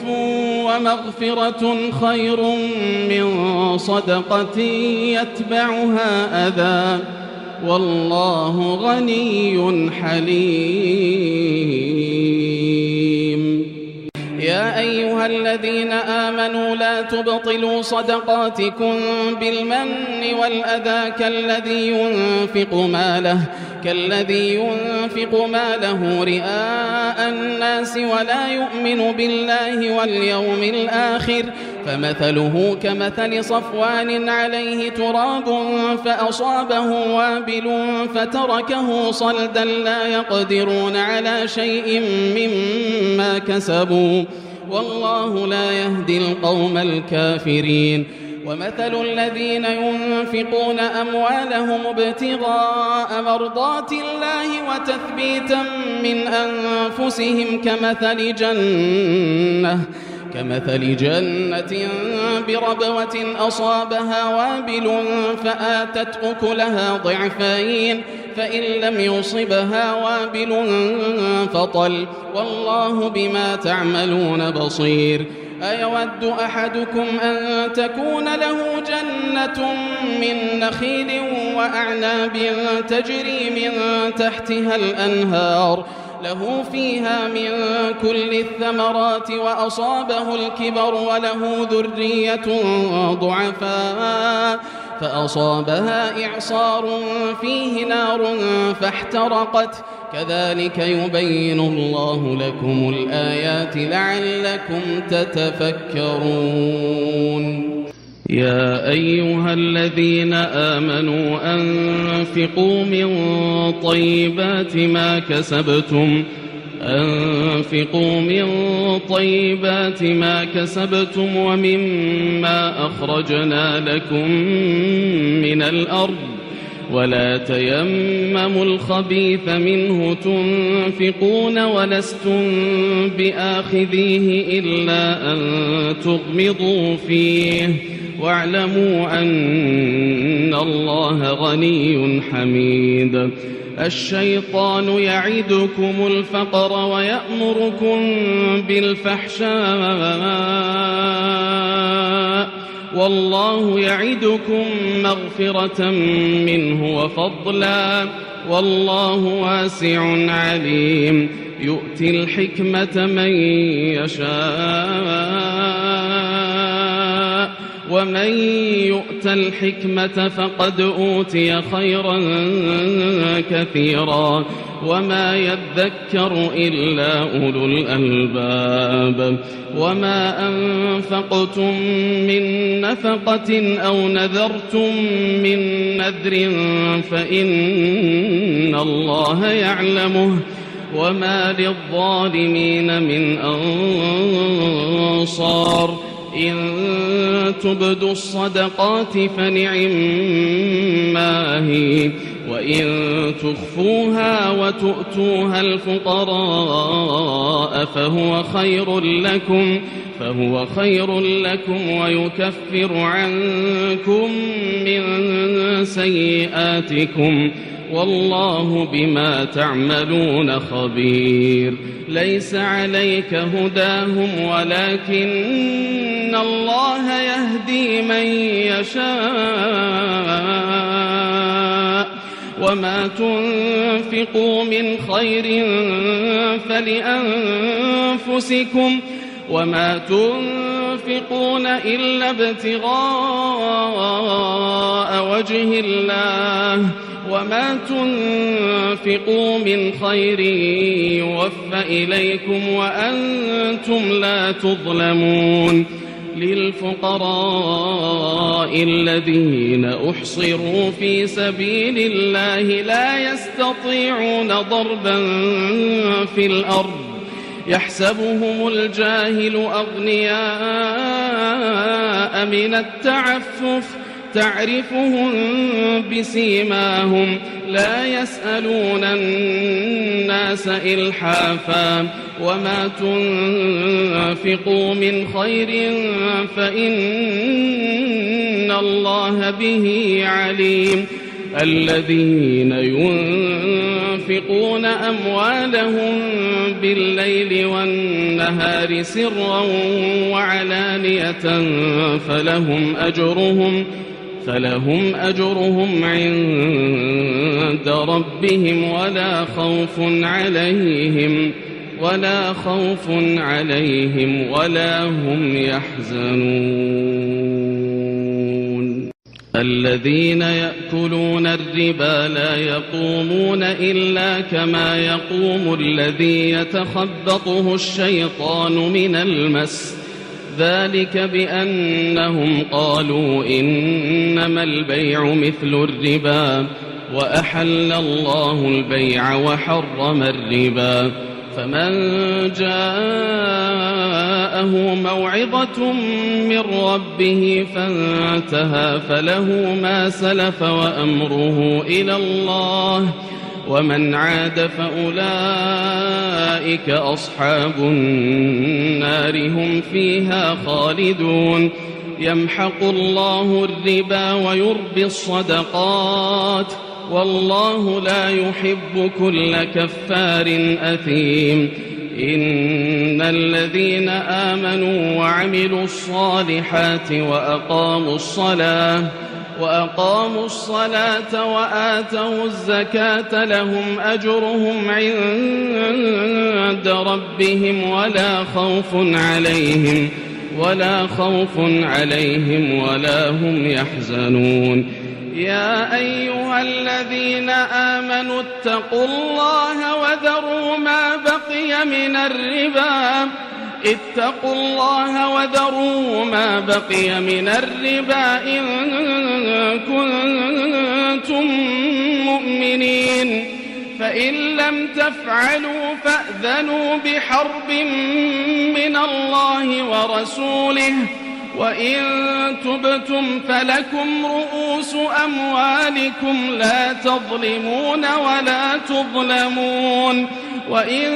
ومغفرة خير من صدقة يتبعها أذى والله غني حليم يا أيها الذين آمنوا لا تبطلوا صدقاتكم بالمن والأذى كالذي ينفق ماله رئاء الناس ولا يؤمن بالله واليوم الآخر فمثله كمثل صفوان عليه تراب فأصابه وابل فتركه صلدا لا يقدرون على شيء مما كسبوا والله لا يهدي القوم الكافرين ومثل الذين ينفقون أموالهم ابتغاء مرضات الله وتثبيتا من أنفسهم كمثل جنة بربوة أصابها وابل فآتت أكلها ضعفين فإن لم يصبها وابل فطل والله بما تعملون بصير أيود أحدكم أن تكون له جنة من نخيل وأعناب تجري من تحتها الأنهار له فيها من كل الثمرات وأصابه الكبر وله ذرية ضعفاء فأصابها إعصار فيه نار فاحترقت كذلك يبين الله لكم الآيات لعلكم تتفكرون يا أيها الذين آمنوا أنفقوا من طيبات ما كسبتم ومما أخرجنا لكم من الأرض ولا تيمموا الخبيث منه تنفقون ولستم بآخذيه إلا أن تغمضوا فيه واعلموا أن الله غني حميد الشيطان يعدكم الفقر ويأمركم بالفحشاء والله يعدكم مغفرة منه وفضلا والله واسع عليم يؤتي الحكمة من يشاء ومن يؤت الحكمة فقد أوتي خيرا كثيرا وما يذكر إلا أولو الألباب وما أنفقتم من نفقة أو نذرتم من نذر فإن الله يعلمه وما للظالمين من أنصار إن تبدوا الصدقات فنعما هي وإن تخفوها وتؤتوها الفقراء فهو خير لكم ويكفر عنكم من سيئاتكم والله بما تعملون خبير ليس عليك هداهم ولكن الله يهدي من يشاء وما تنفقوا من خير فلأنفسكم وما تنفقون إلا ابتغاء وجه الله وما تنفقوا من خير يوفى إليكم وأنتم لا تظلمون للفقراء الذين أحصروا في سبيل الله لا يستطيعون ضربا في الأرض يحسبهم الجاهل أغنياء من التعفف تعرفهم بسيماهم لا يسألون الناس إلحافا وما تنفقوا من خير فإن الله به عليم الذين ينفقون أموالهم بالليل والنهار سرا وعلانية فلهم أجرهم عند ربهم ولا خوف عليهم ولا هم يحزنون الذين يأكلون الربا لا يقومون إلا كما يقوم الذي يتخبطه الشيطان من المس ذلك بأنهم قالوا إنما البيع مثل الربا وأحل الله البيع وحرم الربا فمن جاءه موعظة من ربه فانتهى فله ما سلف ومن عاد فأولئك أصحاب النار هم فيها خالدون يمحق الله الربا ويربي الصدقات والله لا يحب كل كفار أثيم إن الذين آمنوا وعملوا الصالحات وأقاموا الصلاة وآتوا الزكاة لهم أجرهم عند ربهم ولا خوف عليهم ولا هم يحزنون يا أيها الذين آمنوا اتقوا الله وذروا ما بقي من الربا إن كنتم مؤمنين فإن لم تفعلوا فأذنوا بحرب من الله ورسوله وإن تبتم فلكم رؤوس أموالكم لا تظلمون ولا تظلمون وإن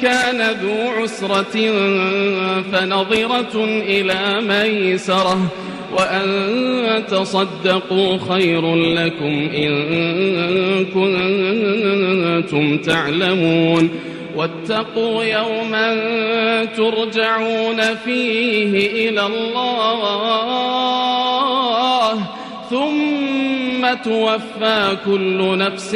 كان ذو عسرة فنظرة إلى ميسرة وأن تصدقوا خير لكم إن كنتم تعلمون واتقوا يوما ترجعون فيه إلى الله ثم توفى كل نفس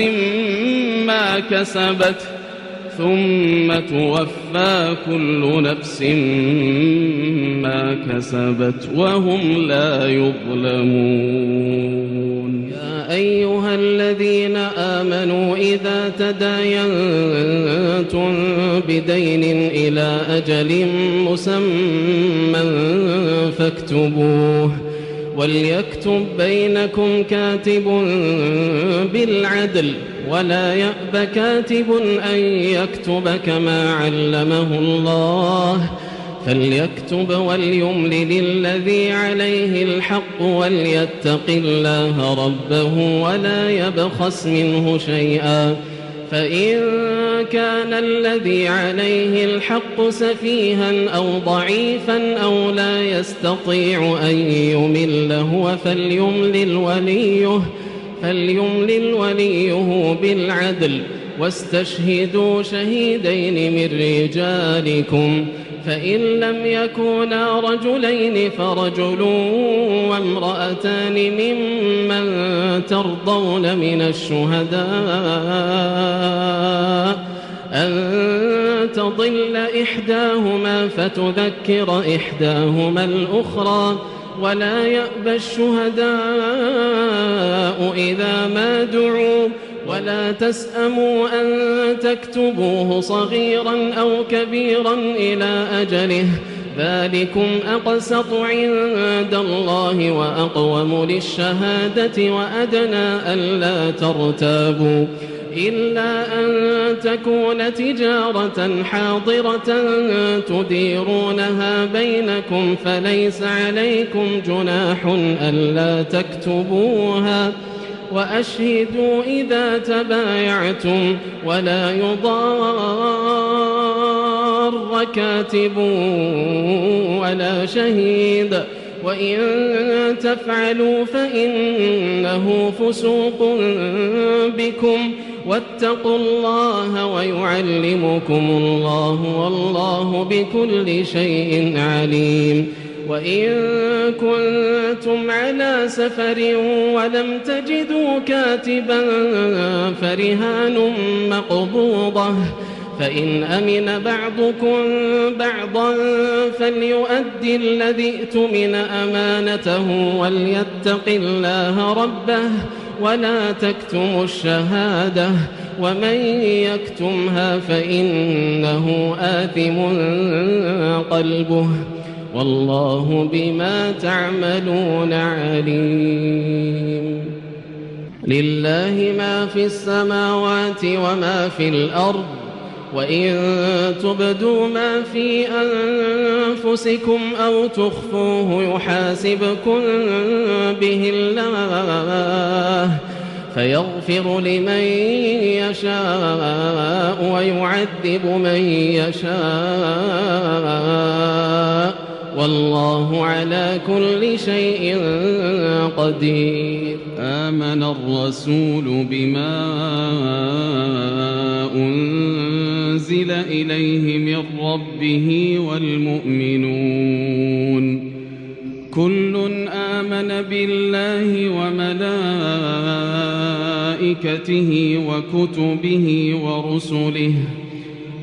ما كسبت وهم لا يظلمون يا أيها الذين آمنوا إذا تداينتم بدين إلى أجل مسمى فاكتبوه وليكتب بينكم كاتب بالعدل ولا يأب كاتب أن يكتب كما علمه الله فليكتب وليملل الذي عليه الحق وليتق الله ربه ولا يبخس منه شيئا فإن كان الذي عليه الحق سفيها أو ضعيفا أو لا يستطيع أن يمل هو فليملل وليه بالعدل واستشهدوا شهيدين من رجالكم فإن لم يكونا رجلين فرجل وامرأتان ممن ترضون من الشهداء أن تضل إحداهما فتذكر إحداهما الأخرى ولا يأبى الشهداء إذا ما دعوا ولا تسأموا أن تكتبوه صغيرا أو كبيرا إلى أجله ذلكم أقسط عند الله وأقوم للشهادة وأدنى ألا ترتابوا إلا أن تكون تجارة حاضرة تديرونها بينكم فليس عليكم جناح ألا تكتبوها وأشهدوا إذا تبايعتم ولا يضار كاتب ولا شهيد وإن تفعلوا فإنه فسوق بكم واتقوا الله ويعلمكم الله والله بكل شيء عليم وإن كنتم على سفر ولم تجدوا كاتبا فرهان مقبوضة فإن أمن بعضكم بعضا فليؤدي الذي ائتمن أمانته وليتق الله ربه ولا تكتموا الشهادة ومن يكتمها فإنه آثم قلبه والله بما تعملون عليم لله ما في السماوات وما في الأرض وإن تبدوا ما في أنفسكم أو تخفوه يحاسبكم به الله فيغفر لمن يشاء ويعذب من يشاء والله على كل شيء قدير. آمن الرسول بما أنزل إليه من ربه والمؤمنون كل آمن بالله وملائكته وكتبه ورسله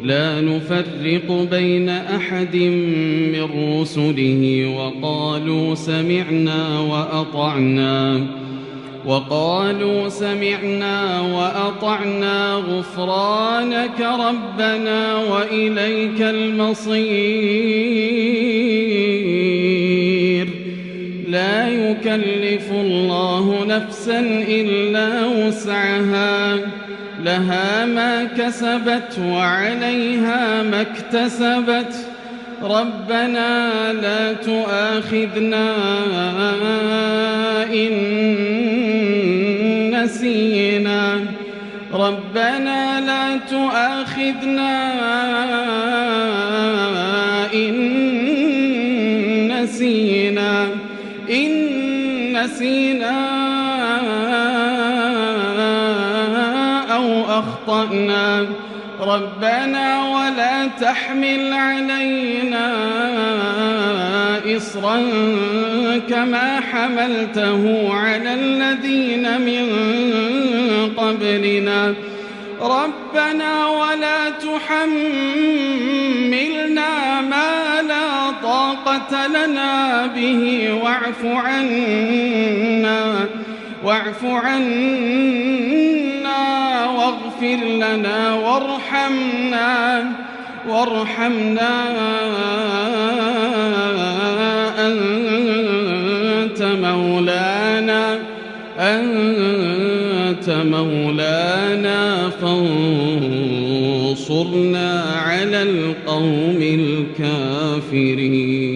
لا نفرق بين أحد من رسله وقالوا سمعنا وأطعنا غفرانك ربنا وإليك المصير. لا يكلف الله نفسا إلا وسعها لها ما كسبت وعليها ما اكتسبت ربنا لا تؤاخذنا إن نسينا أو أخطأنا ربنا ولا تحمل علينا إصرا كما حملته على الذين من قبلنا ربنا ولا تحملنا ما لا طاقة لنا به واعف عنا واغفر لنا وارحمنا أنت مولانا فانصرنا على القوم الكافرين.